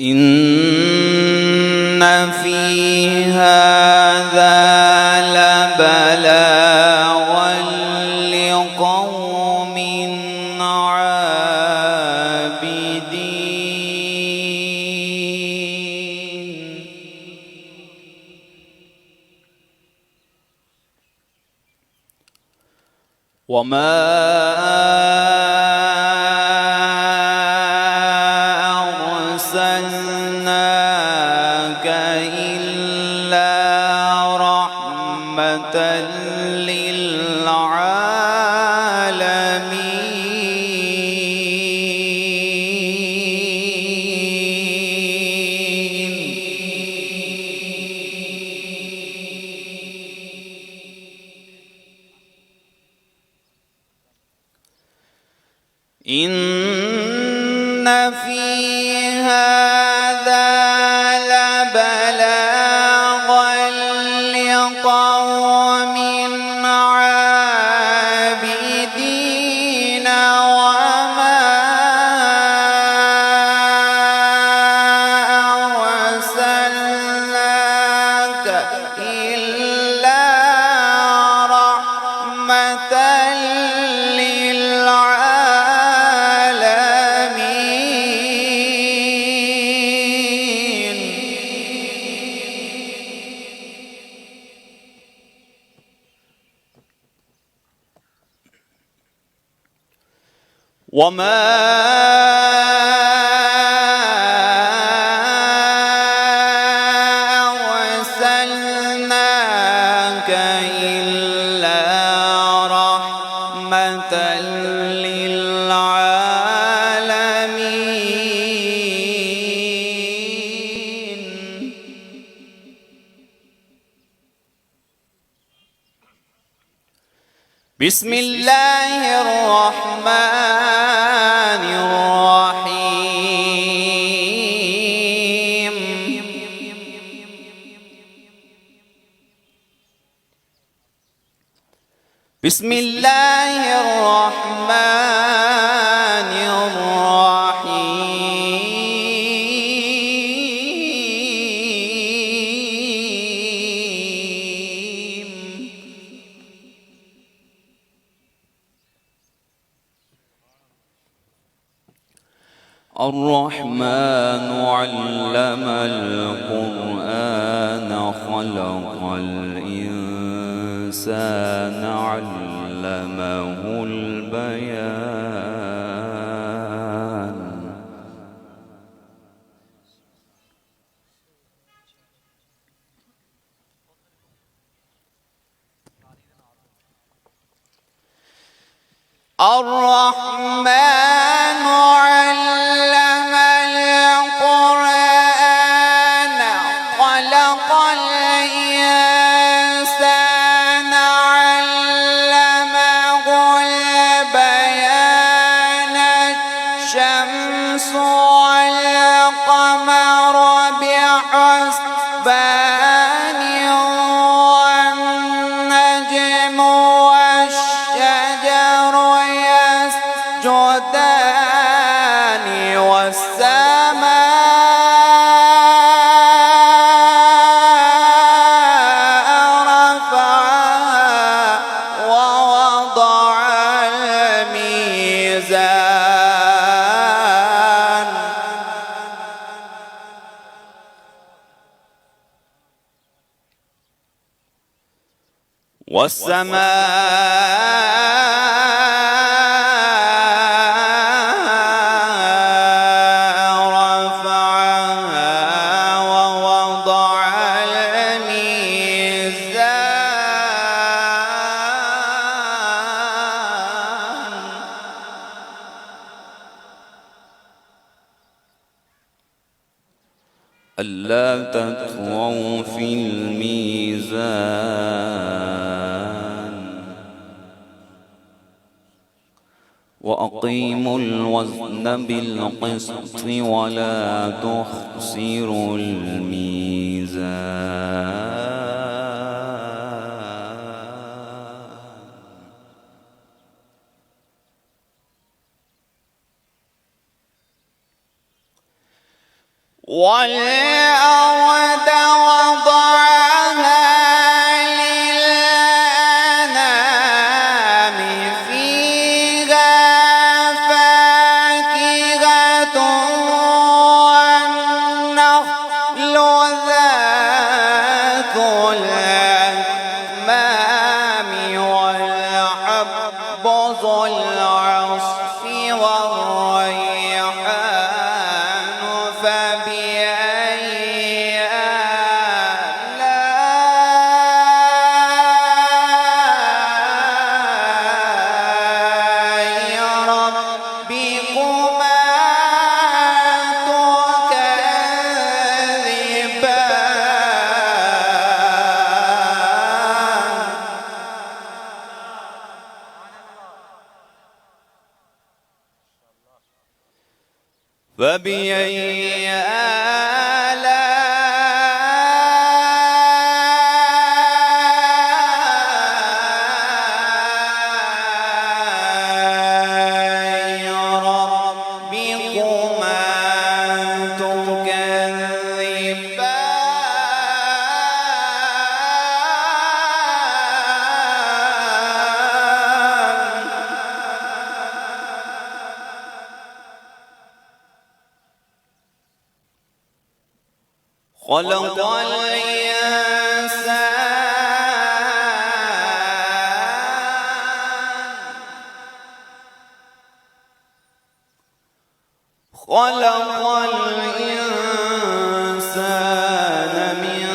إن في هذا لبلاغا لقوم عابدين وما أرسلناك إلا رحمة إن في هذا لبلاغا لقوم عابدين وما أرسلناك إلا رحمة وما أرسلناك إلا رحمة للعالمين بسم الله الرحمن الرحيم بسم الله الرحمن الرحيم الرحمن علم القرآن خلق الإنسان علمه البيان الرحمن علم القرآن خلق الإنسان علمه البيان الشمس والقمر بحسبان والنجم والشجر يسجدان والسماء رفعها ووضع الميزان رفعها ووضع الميزان ألا تطغوا في الميزان وأقيموا الوزن بالقسط ولا تخسروا الميزان والأرض وضعها للأنام فيها فاكهة والنخل ذات الأكمام والحب ذو العصف والريحان فبأي آلاء ربكما تكذبان فبأي آلاء ربكما تكذبان خلق الإنسان من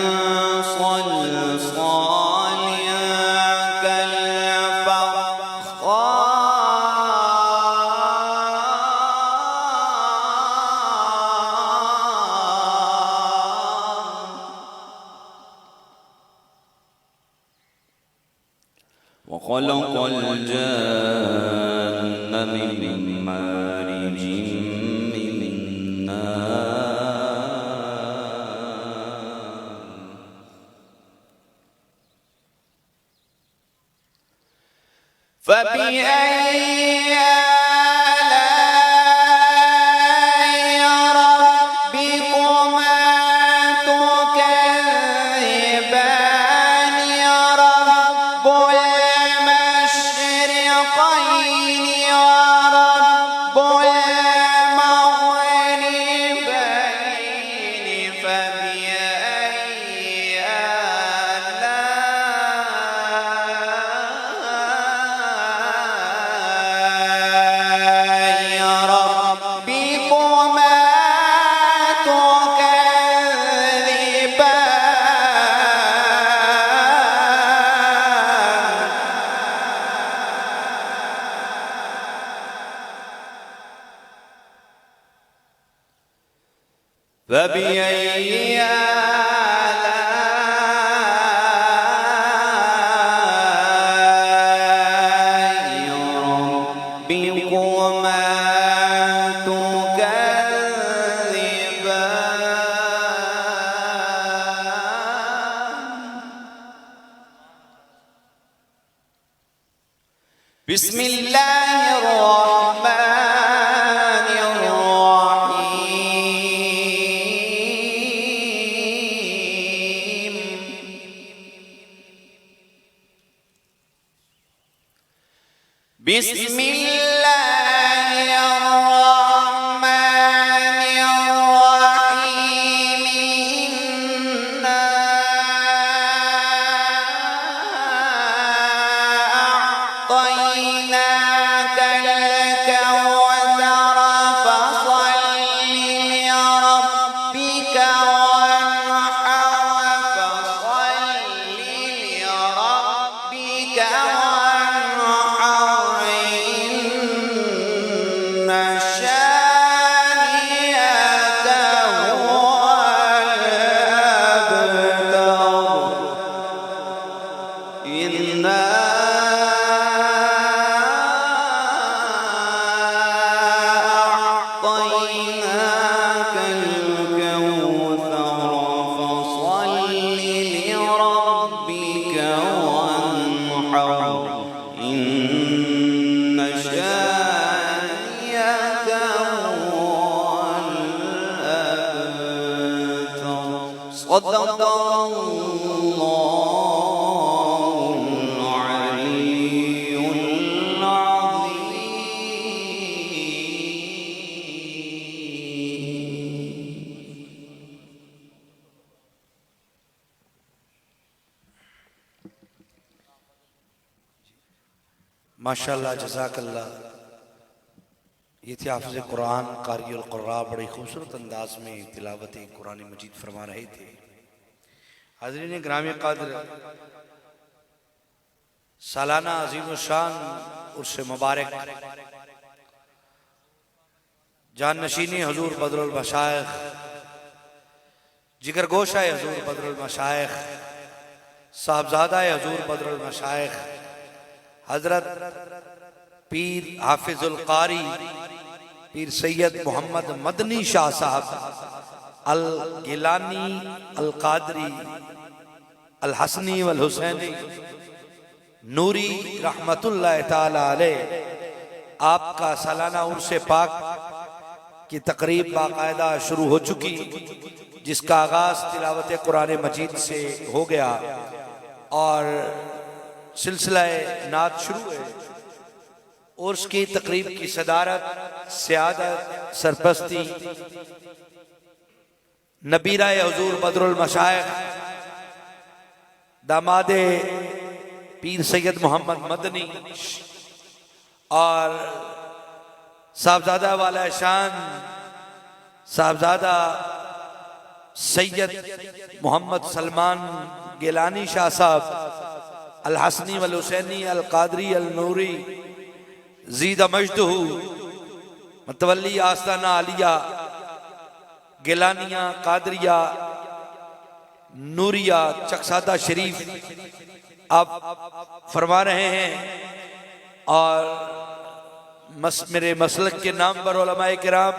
صلصال كالفخار وخلق الجن من مارج من نار فبأي آلاء ربكما تكذبان رب المشرقين ورب المغربين فبأي آلاء ربكما تكذبان فبأي آلاء ربكما تكذبان بسم الله الرحمن الرحيم بسم الله الرحمن الرحيم إنا أعطيناك الكوثر فصل لربك وانحر فصل لربك وانحر إن شانئك هو الأبتر إنا ماشاءاللہ جزاک اللہ. یہ تھے حافظ قرآن قاری القراء، بڑے خوبصورت انداز میں تلاوت قرآن مجید فرما رہے تھے. حاضرین گرامی قدر، سالانہ عظیم الشان عرس مبارک جان نشینی حضور بدر المشائخ، جگر گوشہ حضور بدر المشائخ، صاحبزادہ حضور بدر المشائخ حضرت پیر حافظ القاری پیر سید محمد مدنی شاہ صاحب الگیلانی القادری الحسنی والحسینی نوری رحمت اللہ تعالی علیہ، آپ کا سالانہ عرس پاک کی تقریب باقاعدہ شروع ہو چکی، جس کا آغاز تلاوت قرآن مجید سے ہو گیا اور سلسلہ نعت شروع ہے. عرس کی تقریب کی صدارت، سیادت، سرپرستی نبیرہ حضور بدر المشائخ داماد پیر سید محمد مدنی اور صاحبزادہ والا شان صاحبزادہ سید محمد سلمان گیلانی شاہ صاحب الحسنی والحسینی القادری النوری زید مجدہ متولی آستانہ علیہ گیلانیہ قادریہ نوریہ چکسادہ شریف آپ فرما رہے ہیں. اور میرے مسلک کے نام پر علماء کرام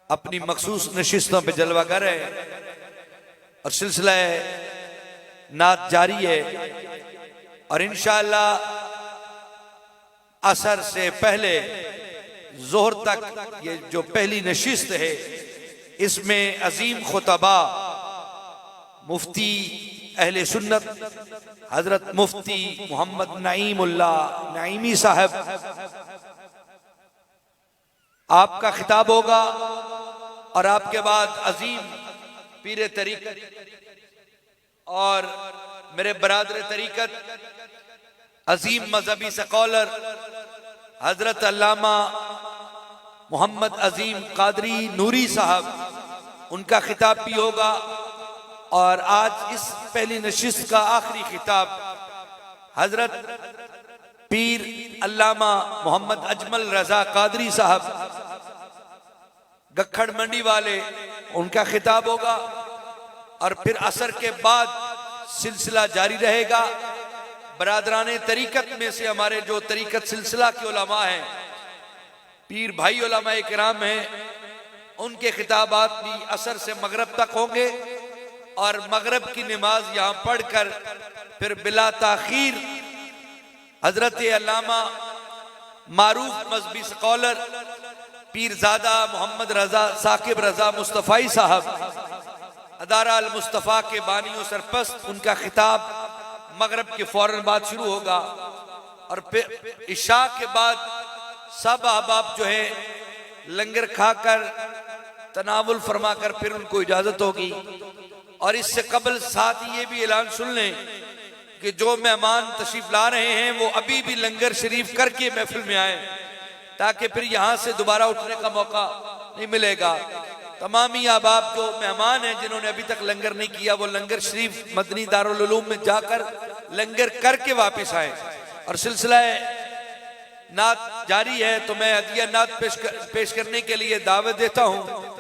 اپنی مخصوص نشستوں پہ جلوہ گر ہے اور سلسلہ نعت جاری ہے. اور انشاءاللہ عصر سے پہلے ظہر تک یہ جو پہلی نشست ہے، اس میں عظیم خطبہ مفتی اہل سنت حضرت مفتی محمد نعیم اللہ نعیمی صاحب، آپ کا خطاب ہوگا اور آپ کے بعد عظیم پیر طریقت اور میرے برادر طریقت عظیم مذہبی سکولر حضرت علامہ محمد عظیم قادری نوری صاحب، ان کا خطاب بھی ہوگا. اور آج اس پہلی نشست کا آخری خطاب حضرت پیر علامہ محمد اجمل رضا قادری صاحب گکھڑ منڈی والے، ان کا خطاب ہوگا. اور پھر عصر کے بعد سلسلہ جاری رہے گا. برادران طریقت میں سے ہمارے جو طریقت سلسلہ کے علماء ہیں، پیر بھائی علماء کرام ہیں، ان کے خطابات بھی عصر سے مغرب تک ہوں گے. اور مغرب کی نماز یہاں پڑھ کر پھر بلا تاخیر حضرت علامہ معروف مذہبی سکولر پیرزادہ محمد رضا ثاقب رضا مصطفی صاحب ادارہ المصطفیٰ کے بانی و سرپرست، ان کا خطاب مغرب کے فوراً بعد شروع ہوگا. اور پھر عشاء کے بعد سب احباب جو ہیں لنگر کھا کر تناول فرما کر پھر ان کو اجازت ہوگی. اور اس سے قبل ساتھ یہ بھی اعلان سن لیں کہ جو مہمان تشریف لا رہے ہیں وہ ابھی بھی لنگر شریف کر کے محفل میں آئیں، تاکہ پھر یہاں سے دوبارہ اٹھنے کا موقع نہیں ملے گا. تمامی احباب جو مہمان ہیں جنہوں نے ابھی تک لنگر نہیں کیا، وہ لنگر شریف مدنی دارالعلوم میں جا کر لنگر کر کے واپس آئیں. اور سلسلہ نعت جاری ہے، تو میں ہدیہ نعت پیش کرنے کے لیے دعوت دیتا ہوں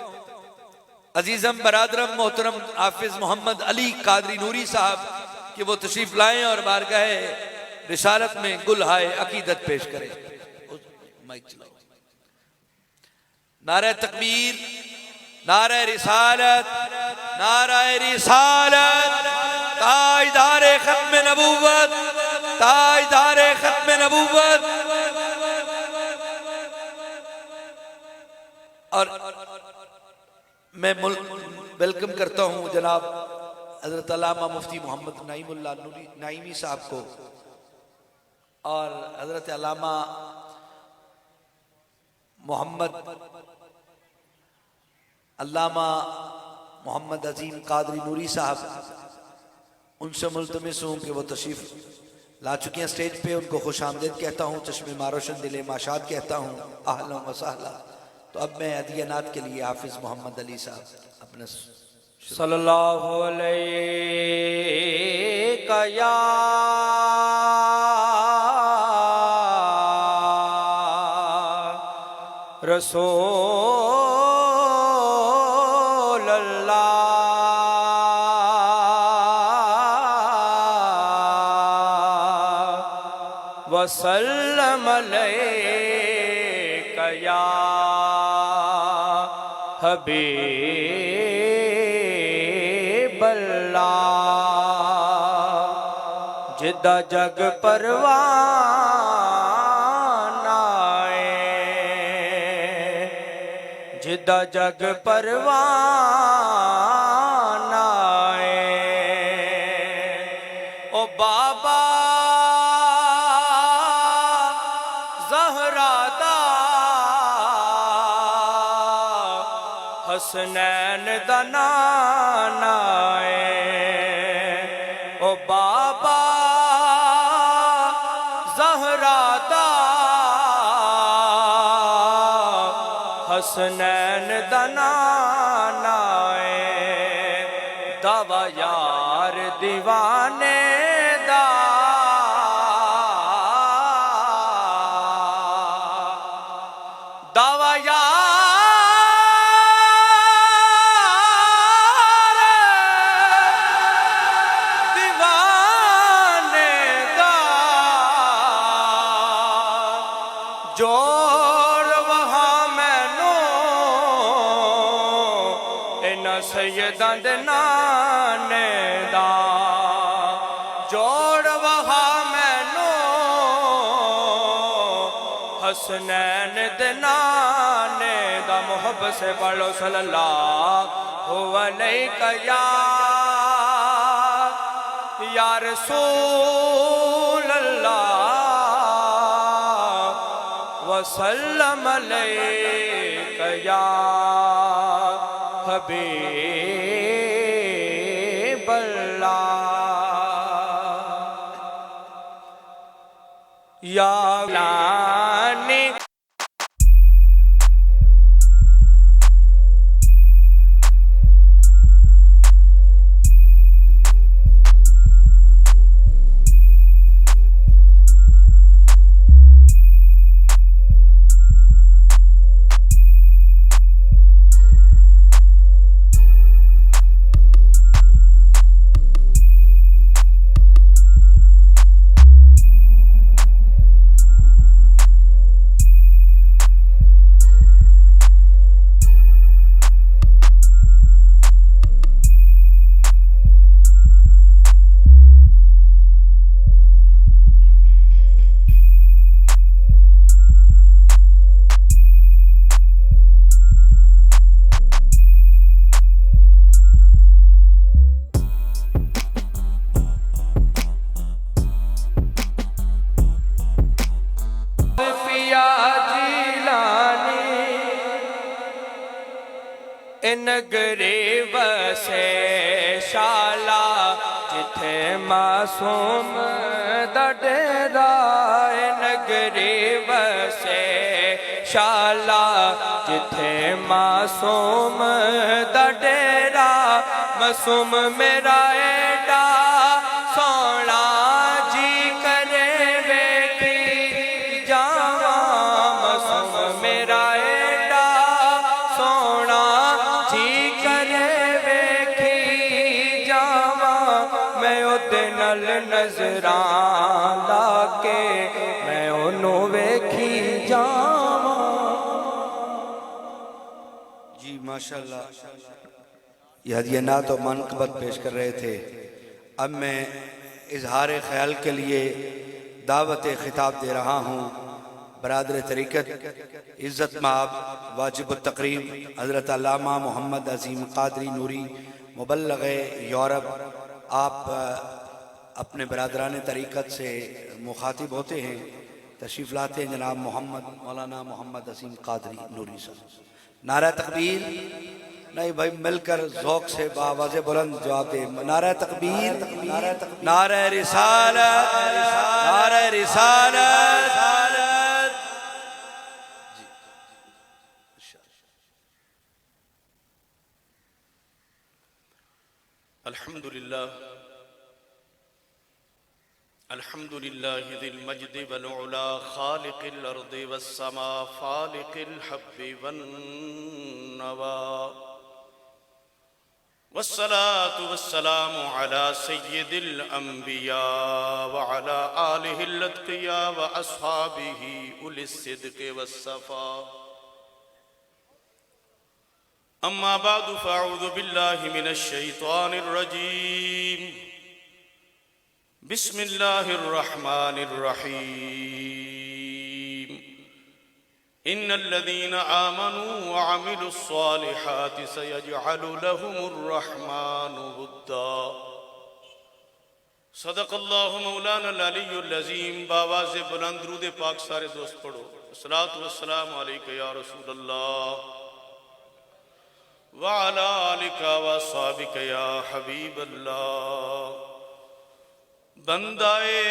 عزیزم برادرم محترم حافظ محمد علی قادری نوری صاحب کہ وہ تشریف لائیں اور بارگاہ رسالت میں گلہائے عقیدت پیش کریں. نعرہ تکبیر، نعرہ رسالت، نعرہ رسالت، تاجدار ختم نبوت، تاجدار ختم نبوت. اور میں ویلکم کرتا ہوں جناب حضرت علامہ مفتی محمد نعیم اللہ نعیمی صاحب کو اور حضرت علامہ محمد علامہ عظیم قادری نوری صاحب، ان سے ملتمس ہوں کہ وہ تشریف لا چکی ہیں سٹیج پہ، ان کو خوش آمدید کہتا ہوں، چشم ماروشن دل ماشاد کہتا ہوں، اہلا و سہلا۔ تو اب میں ہدیہ نعت کے لیے حافظ محمد علی صاحب اپنے صلی اللہ علیہ یا رسول اللہ وسلم علیک یا حبیب اللہ، جدہ جگ پروان آئے، جدہ جگ پروان آئے، او بابا زہرا دا حسنین دا نانا ہے، او بابا زہرا دا حسنین دا نانا ہے، دعویٰ یار دیوانے دا، دعویٰ یار جوڑ وہاں مینوں انہاں سیداں دے نانے دا، جوڑ وہاں مینوں حسنین دے نانے دا، محبت سے پڑھو صلی اللہ علیہ یا رسول اللہ وسلم علیک یا حبیب اللہ، یا لانی نگری وسے شالا جتھے معصوم دا ڈیرا، نگری وسے شالا جتھے معصوم دا ڈیرا، معصوم میرا ایڈا سونا جی کرے ویکھی جاواں، معصوم میرا ایڈا سونا جی کرے ویکھی جاواں، میں اودے نال نظراں لا کے میں اونوں ویکھی جاواں۔ جی ماشاءاللہ، یہ ہدیہ نعت و منقبت پیش کر رہے تھے۔ اب میں اظہار خیال کے لیے دعوت خطاب دے رہا ہوں برادر طریقت عزت مآب واجب التقریم حضرت علامہ محمد عظیم قادری نوری مبلغ یورپ۔ آپ اپنے برادران طریقت سے مخاطب ہوتے ہیں، تشریف لاتے ہیں جناب محمد مولانا محمد عظیم قادری نوری صاحب۔ نعرہ تکبیر، نہیں بھائی مل کر ذوق سے بآواز بلند جواب دے. نعرہ تکبیر، نعرہ رسالت، نعرہ رسالت. الحمد للہ الحمد للہ ذی المجد والعلا خالق الارض والسماء فالق الحب والنوى والصلاة والسلام على سید الانبیاء وعلى آلہ الاتقیاء واصحابہ اولی الصدق والصفا. اما بعد فاعوذ باللہ من الشیطان الرجیم. بسم اللہ الرحمن الرحیم. ان الذین آمنوا وعملوا الصالحات سیجعل لهم الرحمن ودا. صدق اللہ مولانا العلی العظیم. بآواز بلند درود پاک سارے دوست پڑھو. الصلاۃ والسلام علیک یا رسول اللہ وعلى آلك وصحبك يا حبیب اللہ. بندائے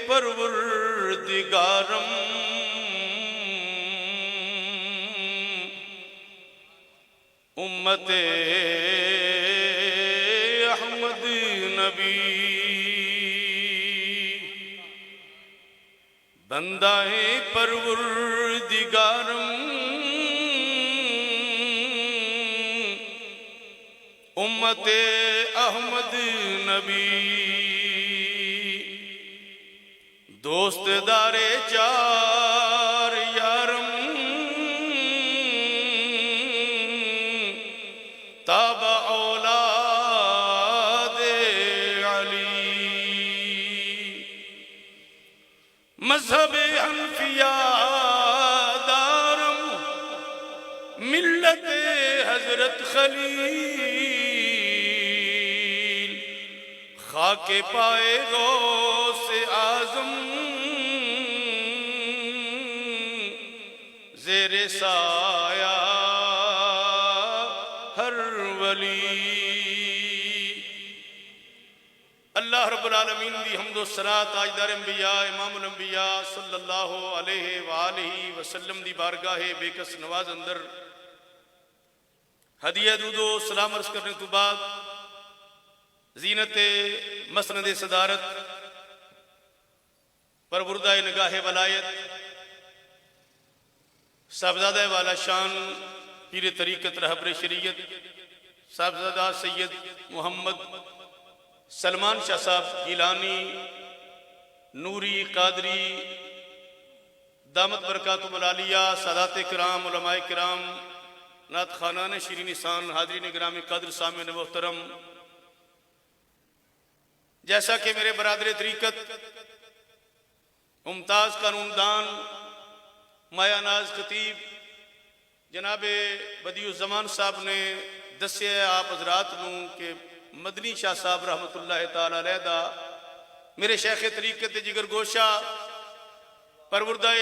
پروردگارم امت احمد نبی. بندائے پروردگارم امت احمد نبی. دوست دار چار یارم تاب اولاد علی. مذہب حنفیہ دارم ملت حضرت خلیل. خاک پائے غوث اعظم زیر سایہ ہر ولی. اللہ رب العالمین دی حمد و ثنا تاجدار انبیاء امام الانبیاء صلی اللہ علیہ وآلہ وسلم دی بارگاہ بے کس نواز اندر ہدیہ درود و سلام عرض کرنے تو بعد زینت مسند صدارت پروردہ نگاہ ولایت صاحبزادہ والا شان پیر طریقت رہبر شریعت صاحبزادہ سید محمد سلمان شاہ صاحب گیلانی نوری قادری دامت برکاتہم العالیہ، سادات کرام، علماء کرام، نعت خانان شیرین سان، حاضرین گرامی قدر سامعین محترم. جیسا کہ میرے برادر طریقت ممتاز قانون دان مایا ناز خطیب جناب بدیع الزمان صاحب نے دسیا آپ حضرات نوں کہ مدنی شاہ صاحب رحمت اللہ تعالی علیہ دا میرے شیخ طریقت جگر گوشہ پروردہ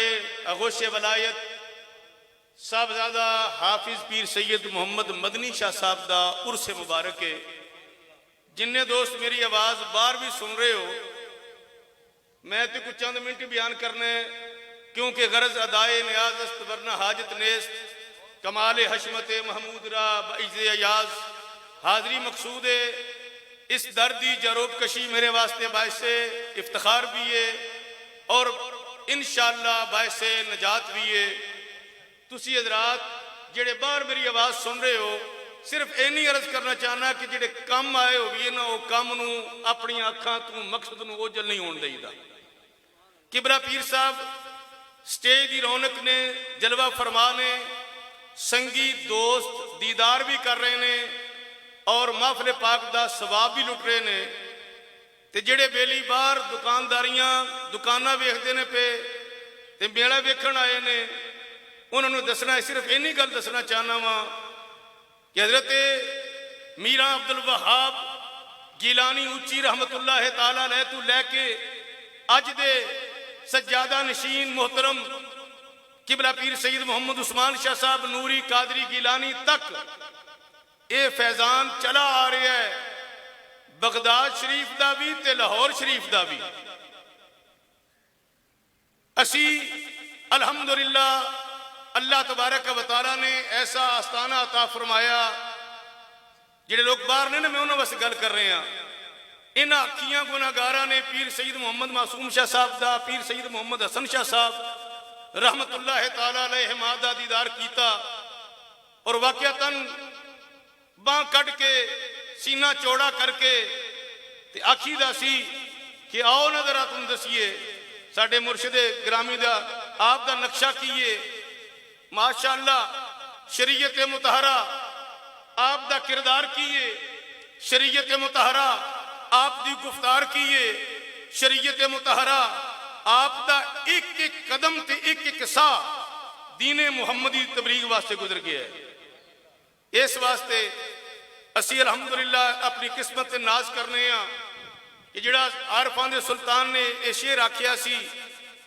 آغوش ولایت صاحبزادہ حافظ پیر سید محمد مدنی شاہ صاحب دا عرس مبارک ہے. جنہیں دوست میری آواز بار بھی سن رہے ہو، میں تو کچھ چند منٹ بیان کرنے کیونکہ غرض ادائے نیاز است ورنہ حاجت نیست. کمال حشمت محمود را بعز ایاز حاضری مقصود ہے. اس دردی جروب کشی میرے واسطے باعث افتخار بھی ہے اور انشاءاللہ باعث نجات بھی ہے. تسی حضرات جڑے باہر میری آواز سن رہے ہو، صرف اینی عرض کرنا چاہنا کہ جڑے کم آئے ہو بھی نا وہ کم نو اپنی آنکھاں تو مقصد نو اوجل نہیں ہون دئی دا. کبرا پیر صاحب سٹیج دی رونق نے جلوہ فرمانے سنگی دوست دیدار بھی کر رہے نے اور محفل پاک دا ثواب بھی لٹ رہے نے. تے جڑے بیلی باہر دکانداریاں دکانہ ویکھدے نے پہ تے میلہ ویکھن آئے نے انہوں نے دسنا ہے. صرف اینی گل دسنا چاہنا وا کہ حضرت میران عبدالوہاب گیلانی اونچی رحمت اللہ تعالیٰ علیہ تو لے کے اج دے سجادہ نشین محترم قبلہ پیر سید محمد عثمان شاہ صاحب نوری قادری گیلانی تک یہ فیضان چلا آ رہا ہے بغداد شریف دا بھی تے لاہور شریف دا بھی. اسی الحمدللہ اللہ تبارک و تعالیٰ نے ایسا آستانہ عطا فرمایا. جڑے لوگ باہر نے نا میں انہوں واسطے گل کر رہے ہیں. انہاں اکھیاں گناہگاراں نے پیر سید محمد معصوم شاہ صاحب دا پیر سید محمد حسن شاہ صاحب رحمت اللہ تعالیٰ علیہ دا دیدار کیتا اور واقعتاً باں کٹ کے سینہ چوڑا کر کے تے آکھی دا سی کہ آؤ نا ذرا تم دسیے ساڈے مرشد گرامی دا آپ دا نقشہ کیے. ماشاءاللہ شریعت مطہرہ آپ دا کردار کیے, شریعت مطہرہ آپ دی گفتار کیے, شریعت مطہرہ آپ دا ایک ایک قدم تے ایک ایک سا دین محمدی تبلیغ واسطے گزر گیا ہے. اس واسطے اسی الحمدللہ اپنی قسمت تے ناز کرنے ہاں کہ جڑا عارفاں دے سلطان نے یہ شعر آکھیا سی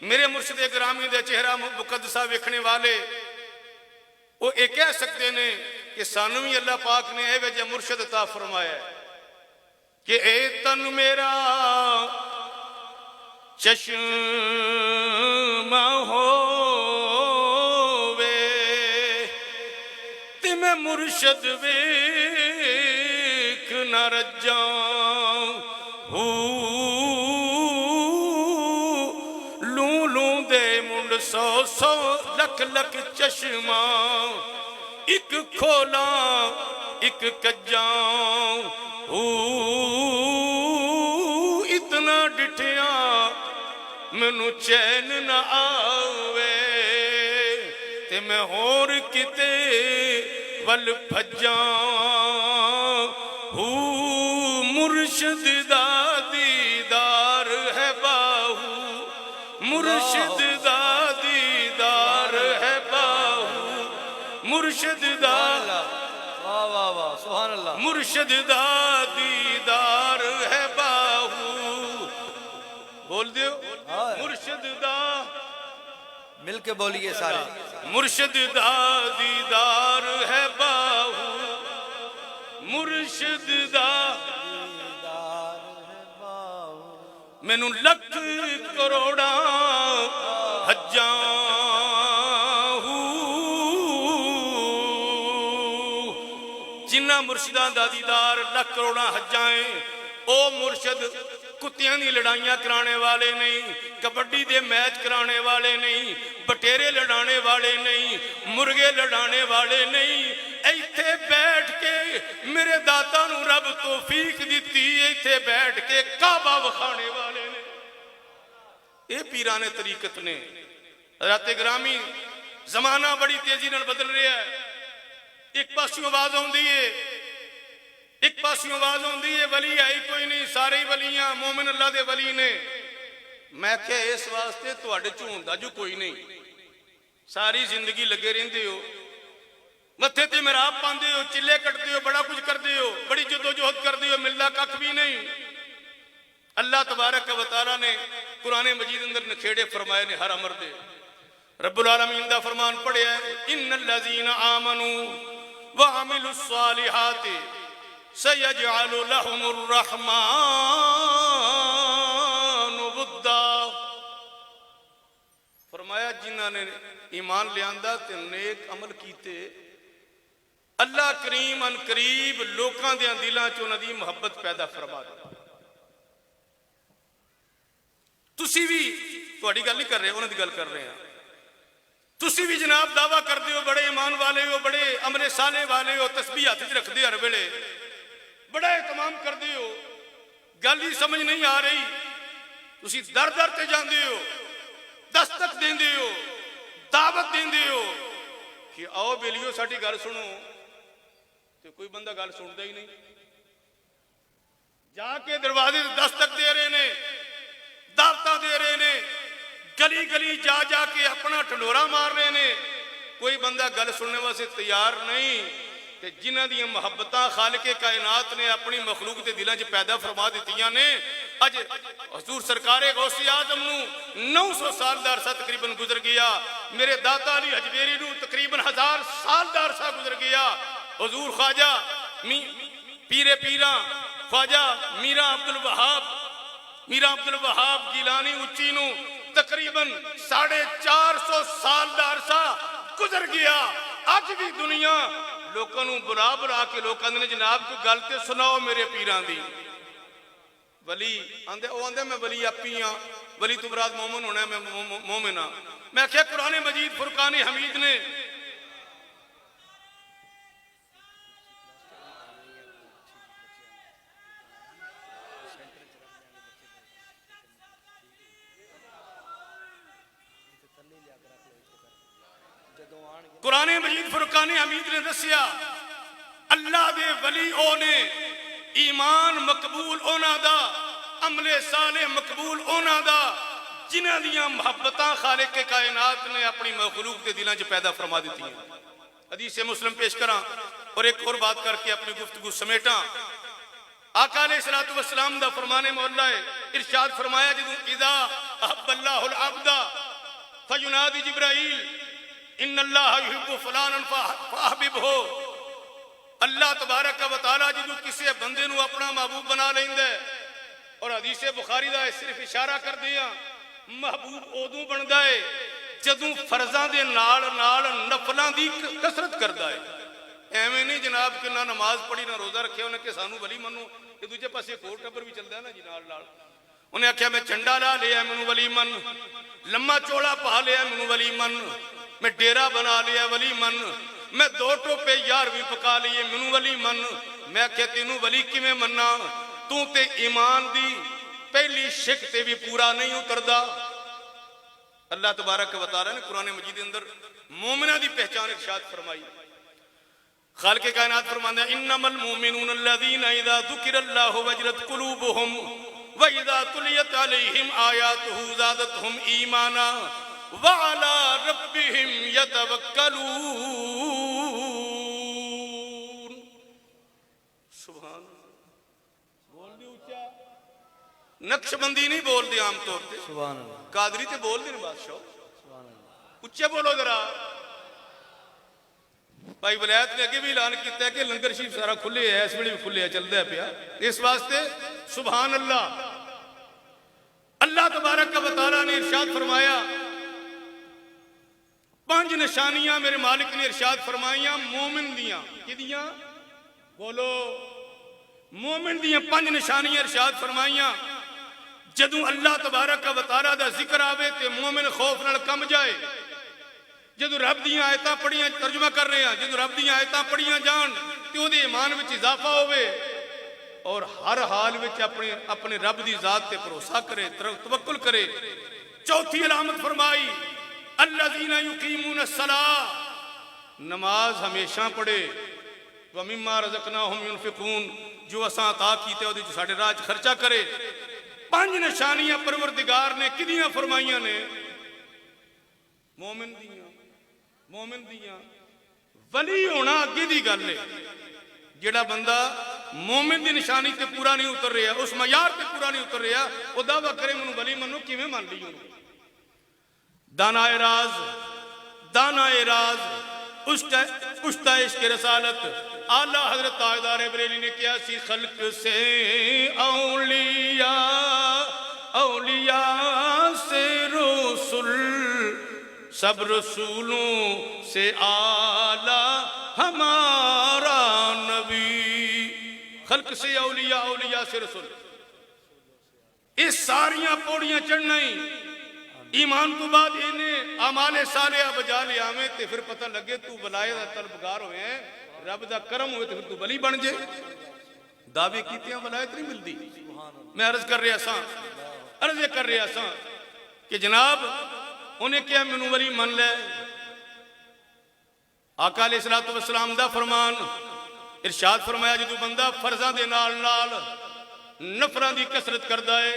میرے مرشد گرامی دے چہرہ مقدسہ ویکھنے والے وہ یہ کہہ سکتے ہیں کہ سانو بھی اللہ پاک نے اے وجہ مرشد عطا فرمایا ہے کہ اے تن میرا چشمہ ہووے تے میں مرشد ویکھ نہ رجاں لوں لوں دے منڈ سو سو لکھ لکھ چشمہ ایک کھولا ایک کجاں اتنا ڈٹھیاں مینو چین نہ آوے تے میں ہور کتے ول بھجاں مرشد دا دیدار ہے باہو مرشد دا دیدار ہے باہو مرشد دا واہ واہ واہ سبحان اللہ. مرشد دا دیدار ہے باہو. بول دیو مرشد دا مل کے بولیے سارے. مرشد دا دیدار ہے باہو مرشد دا مینو لکھ کروڑا حجاں جنہ مرشداں دا دیدار لکھ کروڑا حجائیں. او مرشد کتیاں دی لڑائیاں کرانے والے نہیں, کبڈی دے میچ کرانے والے نہیں, بٹیرے لڑانے والے نہیں, مرغے لڑانے والے نہیں. ایتھے بیٹھ کے میرے داتا نو رب توفیق دیتی ایتھے بیٹھ کے کعبہ وکھانے والے نے. اے پیران طریقت نے. حضرات گرامی زمانہ بڑی تیزی نال بدل رہا ہے. ایک پاسیوں آواز ہوندی ہے ایک پاسیوں آواز ہوندی ہے ولی آئی کوئی نہیں سارے ہی ولیاں مومن اللہ دے ولی نے. میں کہ اس واسطے تواڈے چوں ہوندا جو کوئی نہیں. ساری زندگی لگے رہندے ہو متھے تے محراب پاندے ہو چلے کٹدے ہو بڑا کچھ کردے ہو بڑی جدوجہد کردے ہو ملدا ککھ بھی نہیں. اللہ تبارک و تعالیٰ نے قرآن مجید اندر نکھیڑے فرمائے نے ہر امر دے. رب العالمین دا فرمان پڑھیا ہے ان الذین آمنوا وعملوا الصالحات سیجعل لهم الرحمن ودا. فرمایا جنہاں نے ایمان لیاندا تے نیک عمل کیتے اللہ کریم ان قریب لوکاں دیاں دلاں چ انہاں دی محبت پیدا فرما دے. تسی بھی تہاڈی گل نہیں کر رہے انہاں دی گل کر رہے ہیں. تسی بھی جناب دعویٰ کر دیو بڑے ایمان والے ہو بڑے عمل صالح والے ہو تسبیح ہاتھ وچ رکھ دے ہر ویلے بڑا اہتمام کر دے ہو گل ہی سمجھ نہیں آ رہی. تسی در در تے جاندے ہو دستک دیندے ہو دعوت دیندے ہو کہ آؤ بیلیو ساڈی گل سنو تے کوئی بندہ گل سندا ہی نہیں. جا کے دروازے دستک دے رہے نے دعوتاں دے رہے نے گلی گلی جا جا کے اپنا ٹھنڈورا مار رہے نے کوئی بندہ گل سننے واسطے تیار نہیں. تے جنہاں دی محبتاں خالق کائنات نے اپنی مخلوق دے دلاں چ پیدا فرما دتیاں نے. اج حضور سرکار غوث اعظم نو 900 سال دا عرصہ تقریباً گزر گیا. میرے داتا علی حجویری نو تقریباً 1000 سال دا عرصہ گزر گیا. حضور خواجہ پیرے پیراں خواجہ میرا عبد الوہاب گیلانی اچی نو تقریباً 450 سال دا عرصہ گزر گیا. اج بھی دنیا لوکاں نو بلا بلا کے لوکاں نے جناب کو گل تے سناؤ میرے پیراں دی. ولی آندے او آندے میں ولی اپی ہاں, ولی تو مراد مومن ہونا ہے, میں مومن ہاں. میں کہ قرآن مجید فرقان حمید نے قرآن مجید فرقان حمید نے دسیا اللہ دے ولی او نے ایمان مقبول اونا دا, عمل صالح مقبول اونا دا جنہ دیاں محبتاں خالق کے کائنات نے اپنی مخلوق دے دلاں چ پیدا فرما دیتی ہیں. حدیث مسلم پیش کراں اور ایک اور بات کر کے اپنی گفتگو سمیٹاں. آقا علیہ الصلوۃ والسلام دا فرمان مولا ہے, ارشاد فرمایا جدوں اذا احب اللہ العبد فینادی جبرائیل ان اللہ یحب فلانا فاحببہ. اللہ تبارک و تعالی جدوں کسی بندے نو اپنا محبوب بنا لیندا ہے, اور حدیث بخاری دا صرف اشارہ کر دیا, محبوب ادوں بندا ہے جدوں فرضاں دے نال نال نفلاں دی کثرت کردا ہے. ایویں نہیں جناب کہ نہ نماز پڑھی نہ روزہ رکھے انہیں کہ سانو ولی منو, کہ دوجے پاسے ایک اور ٹبر بھی چلدا ہے نا جی نال نال. انہیں آخیا میں چنڈا لا لیا مینوں ولی من, لما چوڑا پا لیا مینوں ولی من, میں ڈیرا بنا لیا ولی من, میں 2 ٹوپے 11ویں پکا لیے مینوں ولی من. میں کہ تینوں ولی کیویں مننا, تو تے ایمان دی پہلی شک تے بھی پورا نہیں اتردا. اللہ تبارک و تعالی نے قرآن مجید اندر مومنہ دی پہچان ارشاد فرمائی. خالق کائنات فرماندا ہے انما المؤمنون الذين اذا ذکر اللہ وجلت قلوبهم واذا تلیت علیہم آیاتہ زادتهم ایمانا وعلى ربهم يتوکلون. سبحان بول دی اونچا, نقش بندی نہیں بول دی عام طور پہ, سبحان اللہ, قادری تے بول دی بادشاہ, اونچے بولو ذرا. بھائی ولایت نے اگے بھی اعلان کیتا ہے کہ لنگر شریف سارا کھلے ہے, اس ویلے بھی کھلے ہے, چلدا ہے پیا. اس واسطے سبحان اللہ. اللہ تبارک و تعالی نے ارشاد فرمایا 5 نشانیاں میرے مالک نے ارشاد فرمائیاں مومن دیاں. کدیاں بولو, مومن دیاں 5 نشانیاں ارشاد فرمائیاں. جدوں اللہ تبارک و تعالی دا ذکر آوے تے مومن خوف نال کم جائے. جدوں رب دیاں آیتاں پڑھیاں, ترجمہ کر رہے ہیں, جدوں رب دیاں آیتاں پڑھیاں جان تے او دے ایمان وچ اضافہ ہوئے اور ہر حال وچ اپنے رب دی ذات تے بھروسہ کرے, توکل کرے. چوتھی علامت فرمائی الذین یقیمون الصلاۃ, نماز ہمیشہ پڑھے. ومما رزقناہم ینفقون, جو اساں عطا کیتے او دے ساڈے راہ وچ خرچہ کرے. 5 نشانیاں پروردگار نے کدیاں فرمائیاں نے مومن دیاں. مومن دیاں ولی ہونا اگے دی گل ہے. جڑا بندہ مومن دی نشانی تے پورا نہیں اتر رہا, اس معیار تے پورا نہیں اتر رہا, او دعویٰ کرے منو ولی منو, کیویں مان لی ہوں. دانائے راز اشتہ عشق رسالت اعلیٰ حضرت تاجدار بریلی نے کیا سی خلق سے اولیاء سے رسول, سب رسولوں سے اعلیٰ ہمارا نبی. خلق سے اولیاء, اولیاء سے رسول, اس ساریاں پوڑیاں چڑھنا ہی ایمان تو بعد انہیں اعمال صالحہ بجا لے آویں تے پھر پتہ لگے تو ولایت دا طلبگار ہوئے ہیں, رب دا کرم ہوئے تے پھر تو ولی بن جے. دعوے کیتے ہیں ولایت نہیں ملدی. میں عرض کر رہا ساں کہ جناب انہیں کیا منو ولی من لے. آقا علیہ السلام دا فرمان ارشاد فرمایا جدو بندہ فرضاں دے نال نال نفراں دی کثرت کردا ہے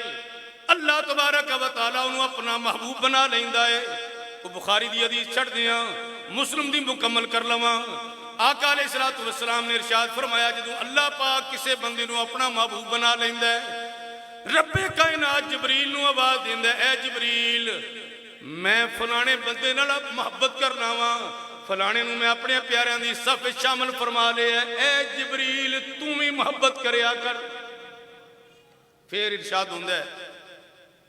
اللہ تبارک و تعالی انہوں اپنا محبوب بنا لیندا ہے. وہ بخاری دی حدیث چھڑ دیاں, مسلم دی مکمل کر لواں. آقا علیہ السلام نے ارشاد فرمایا جدو اللہ پاک کسے بندے نو اپنا محبوب بنا لیندا ہے, رب کائنات جبریل نو آواز دیندا ہے, اے جبریل میں فلانے بندے نال محبت کرنا وا, فلانے نو میں اپنے پیاریاں دی صف شامل فرما لیا ہے، اے جبریل تو بھی محبت کریا کر۔ پھر ارشاد ہوندہ ہے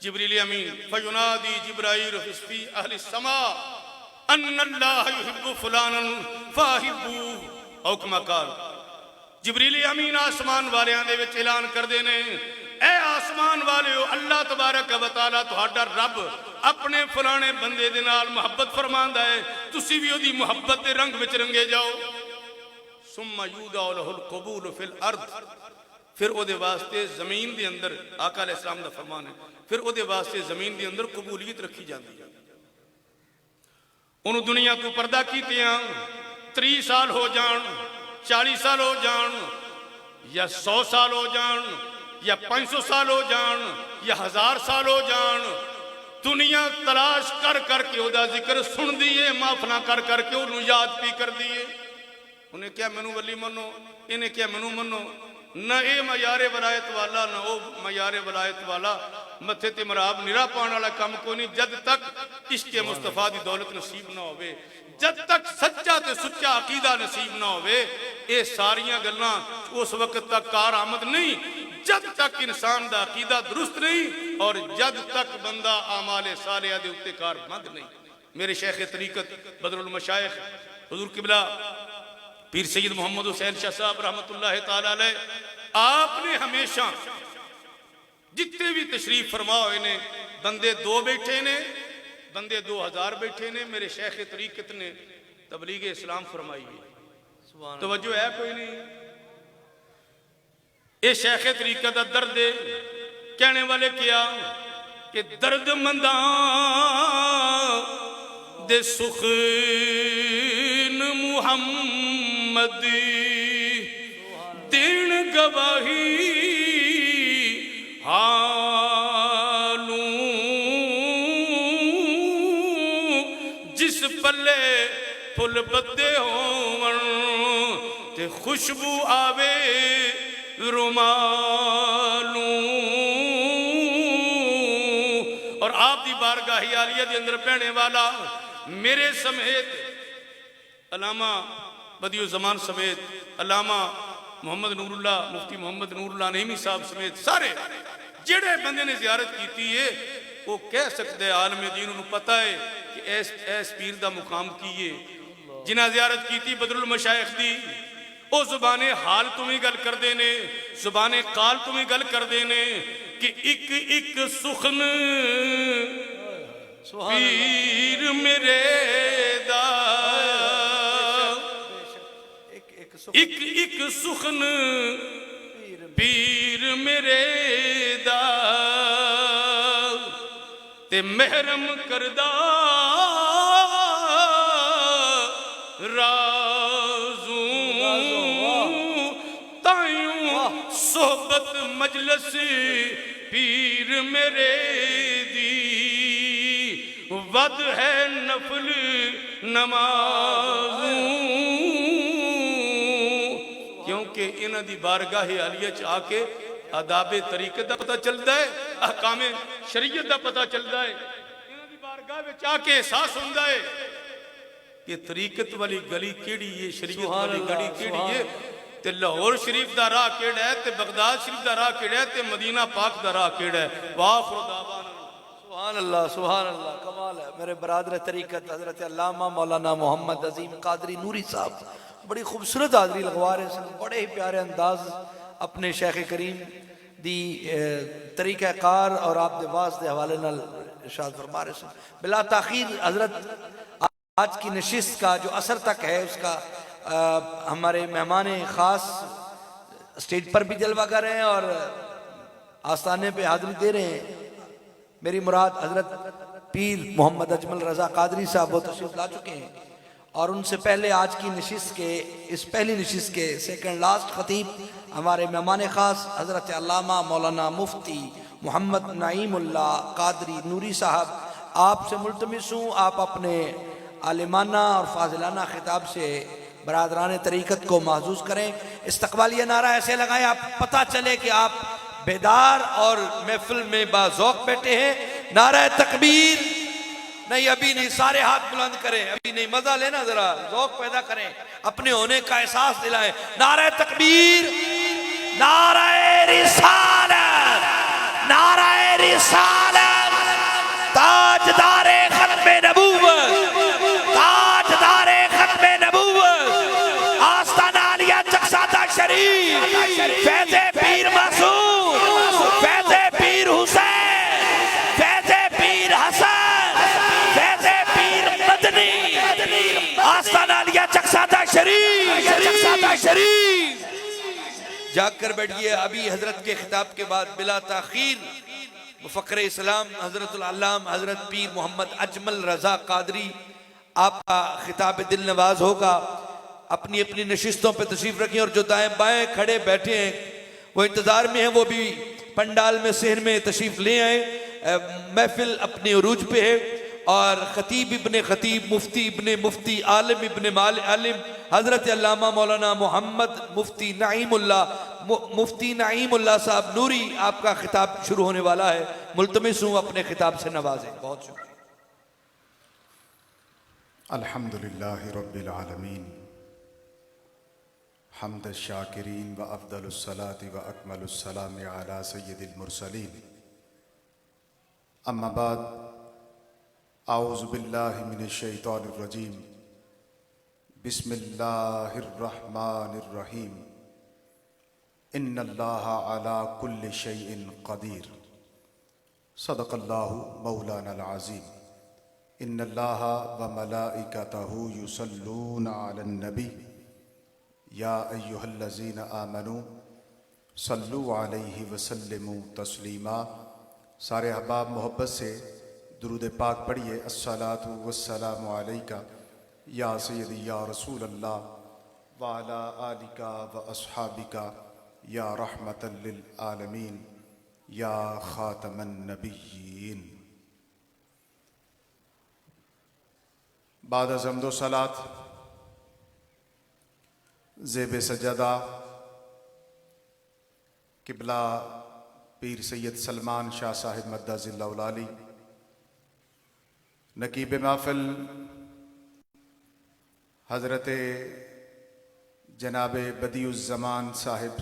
جبریل امین فینادی جبرائیل فی اہل السماء ان اللہ یحب فلانا فاحبوہ او کما قال۔ جبریل امین آسمان والیاں دے وچ اعلان کر دینے، اے آسمان والیو، اللہ تبارک و تعالیٰ تہاڈا رب اپنے فلانے بندے دے نال محبت فرماندا ہے، تسی بھی اودی محبت دے رنگ وچ رنگے جاؤ۔ ثم یودع لہ القبول فی الارض، پھر او دے واسطے زمین دے اندر، آقا علیہ السلام دا فرمان ہے، پھر او دے واسطے زمین دے اندر قبولیت رکھی جاندی ہے۔ انہوں دنیا کو پردہ کیتیاں 30 سال ہو جان، 40 سال ہو جان، یا 100 سال ہو جان، یا 500 سال ہو جان، یا 1000 سال ہو جان، دنیا تلاش کر کر کے او دا ذکر سن دیئے، معافنا کر کر کے انہوں یاد پی کر دیئے۔ انہیں کیا منو ولی منو، انہیں کیا منو منو، نہ اے معیار ولایت والا نہ او معیار ولایت والا، متھے تے مراب نرا پان والا کم کو نہیں، جد تک عشق مصطفیٰ دی دولت نصیب نہ ہوئے، جد تک سچا تے سچا عقیدہ نصیب نہ ہوئے، اے ساریاں گلنا اس وقت تک کار آمد نہیں جد تک انسان دا عقیدہ درست نہیں، اور جد تک بندہ اعمال صالحہ دے اتے کار مند نہیں۔ میرے شیخ طریقت بدر المشائخ حضور قبلہ پیر سید محمد حسین شاہ صاحب رحمت اللہ تعالیٰ علیہ، آپ نے ہمیشہ جتنے بھی تشریف فرما ہوئے نے، بندے 2 بیٹھے نے، بندے 2000 بیٹھے نے، میرے شیخ طریقت نے تبلیغ اسلام فرمائی ہے، توجہ ہے کوئی نہیں؟ اے شیخ طریقت درد کہنے والے کیا کہ درد منداں دے سخن محمد دین گواہی حالوں جس پلے پھل بدے ہون تے خوشبو آوے رومالوں، اور آپ دی بارگاہ عالیہ دے اندر پہنے والا میرے سمیت علامہ بدیع الزمان سمیت علامہ محمد نور اللہ مفتی محمد نور اللہ نعیمی صاحب سمیت سارے جڑے بندے نے زیارت کیتی ہے وہ کہہ سکتے عالم دین انہوں پتہ ہے کہ ایس پیر دا مقام کیے، جنہ زیارت کیتی بدر المشائخ دی، او زبان حال تمہیں گل کر دینے، زبان قال تمہیں گل کر دینے کہ ایک ایک سخن پیر میرے دا، ایک ایک سخن پیر میرے دا تے محرم کردہ رازوں تائیوں صحبت مجلس پیر میرے دی ود ہے نفل نمازوں، کیونکہ انہ دی بارگاہ عالیہ چاہ کے آداب طریقت دا پتہ چلتا ہے، احکام شریعت دا پتہ چلتا ہے، انہ دی بارگاہ چاہ کے احساس ہوندہ ہے کہ طریقت والی گلی کیڑی ہے، شریعت والی گلی کیڑی ہے، تے لاہور شریف دا راہ کیڑا ہے، تے بغداد شریف دا راہ کیڑا ہے، تے مدینہ پاک دا راہ کیڑا ہے۔ وآخر دعوانا سبحان اللہ سبحان اللہ، کمال ہے۔ میرے برادر طریقت حضرت علامہ مولانا محمد عظیم قادری نوری صاحب بڑی خوبصورت حاضری لگوا رہے ہیں، بڑے ہی پیارے انداز اپنے شیخ کریم دی طریقہ کار اور آپ دے واس دے حوالے نال ارشاد فرما رہے ہیں۔ بلا تاخیر حضرت آج کی نشست کا جو اثر تک ہے اس کا ہمارے مہمان خاص اسٹیج پر بھی جلوہ کر رہے ہیں اور آستانے پہ حاضری دے رہے ہیں۔ میری مراد حضرت پیر محمد اجمل رضا قادری صاحب وہ تشریف لا چکے ہیں، اور ان سے پہلے آج کی نشست کے اس پہلی نشست کے سیکنڈ لاسٹ خطیب ہمارے مہمان خاص حضرت علامہ مولانا مفتی محمد نعیم اللہ قادری نوری صاحب، آپ سے ملتمس ہوں آپ اپنے عالمانہ اور فاضلانہ خطاب سے برادران طریقت کو محظوظ کریں۔ استقبالیہ نعرہ ایسے لگائیں آپ پتہ چلے کہ آپ بیدار اور محفل میں باذوق بیٹھے ہیں۔ نعرہ تکبیر، نہیں ابھی نہیں، سارے ہاتھ بلند کریں، ابھی نہیں، مزہ لینا، ذرا ذوق پیدا کریں، اپنے ہونے کا احساس دلائیں۔ نعرہ تکبیر، نعرہ رسالت، نعرہ رسالت، تاجدار ختم نبوت، تاجدار ختم نبوت، آستانہ عالیہ چکسادہ شریف، فیض پیر مسعود، فیض پیر حسین، فیض پیر حسن، فیض پیر مدنی، آستانہ عالیہ چکسادہ شریف، چکسادہ شریف۔ جاگ کر بیٹھئے۔ ابھی حضرت کے خطاب کے بعد بلا تاخیر مفکر اسلام حضرت العلام حضرت پیر محمد اجمل رضا قادری آپ کا خطاب دل نواز ہوگا۔ اپنی اپنی نشستوں پہ تشریف رکھیں، اور جو دائیں بائیں کھڑے بیٹھے ہیں وہ انتظار میں ہیں، وہ بھی پنڈال میں صحن میں تشریف لے آئیں۔ محفل اپنے عروج پہ ہے، اور خطیب ابن خطیب، مفتی ابن مفتی، عالم ابن عالم حضرت علامہ مولانا محمد مفتی نعیم اللہ صاحب نوری آپ کا خطاب شروع ہونے والا ہے۔ ملتمس ہوں اپنے خطاب سے نوازیں۔ بہت شکریہ۔ الحمدللہ رب العالمین، حمد الشاکرین و افضل الصلاة و اکمل السلام علی سید المرسلین، اما بعد، اعوذ باللہ من الشیطان الرجیم، بسم اللہ الرحمن الرحیم، ان اللہ علی کل شیء قدیر، صدق اللہ مولانا العظیم۔ ان اللہ و ملائکتہ یصلون علی النبی یا ایہا الذین آمنوا صلوا علیہ وسلموا تسلیما۔ سارے احباب محبت سے درود پاک پڑھیے۔ الصلاۃ والسلام علیک یا سیدی یا رسول اللہ وعلی آلک و اصحابک یا رحمۃ للعالمین یا خاتم النبیین۔ بعد از حمد و صلات زیب سجدہ قبلہ پیر سید سلمان شاہ صاحب مدہ ذلہ العالی، نقیب محفل حضرت جناب بدیع الزمان صاحب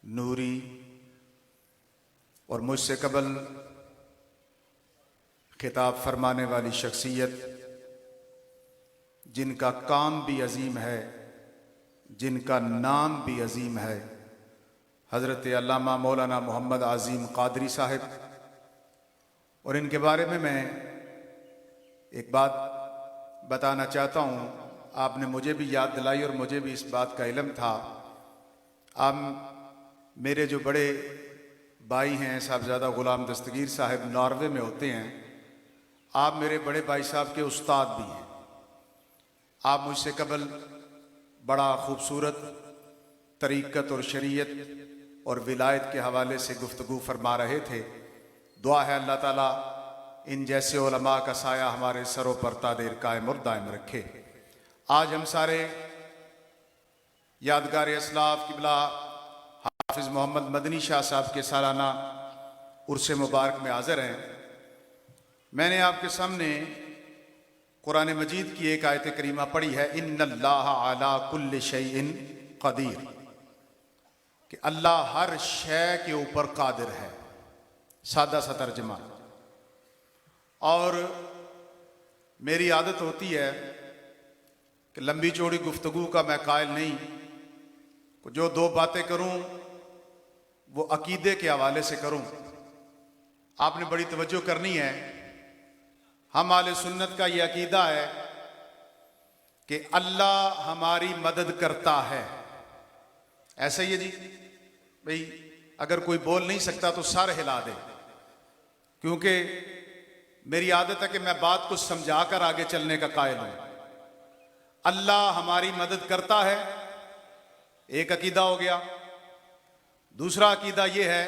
نوری، اور مجھ سے قبل خطاب فرمانے والی شخصیت جن کا کام بھی عظیم ہے، جن کا نام بھی عظیم ہے، حضرت علامہ مولانا محمد عظیم قادری صاحب۔ اور ان کے بارے میں ایک بات بتانا چاہتا ہوں۔ آپ نے مجھے بھی یاد دلائی اور مجھے بھی اس بات کا علم تھا۔ آپ میرے جو بڑے بھائی ہیں صاحبزادہ غلام دستگیر صاحب ناروے میں ہوتے ہیں، آپ میرے بڑے بھائی صاحب کے استاد بھی ہیں۔ آپ مجھ سے قبل بڑا خوبصورت طریقت اور شریعت اور ولایت کے حوالے سے گفتگو فرما رہے تھے۔ دعا ہے اللہ تعالیٰ ان جیسے علماء کا سایہ ہمارے سروں پر تا دیر قائم اور دائم رکھے۔ آج ہم سارے یادگار اسلاف قبلہ حافظ محمد مدنی شاہ صاحب کے سالانہ عرس مبارک میں حاضر ہیں۔ میں نے آپ کے سامنے قرآن مجید کی ایک آیت کریمہ پڑھی ہے، ان اللہ علی کل شیء قدیر، کہ اللہ ہر شے کے اوپر قادر ہے۔ سادہ سا ترجمہ۔ اور میری عادت ہوتی ہے کہ لمبی چوڑی گفتگو کا میں قائل نہیں، جو دو باتیں کروں وہ عقیدے کے حوالے سے کروں۔ آپ نے بڑی توجہ کرنی ہے۔ ہم اہل سنت کا یہ عقیدہ ہے کہ اللہ ہماری مدد کرتا ہے۔ ایسا ہی ہے جی بھئی، اگر کوئی بول نہیں سکتا تو سر ہلا دے، کیونکہ میری عادت ہے کہ میں بات کو سمجھا کر آگے چلنے کا قائل ہوں۔ اللہ ہماری مدد کرتا ہے، ایک عقیدہ ہو گیا۔ دوسرا عقیدہ یہ ہے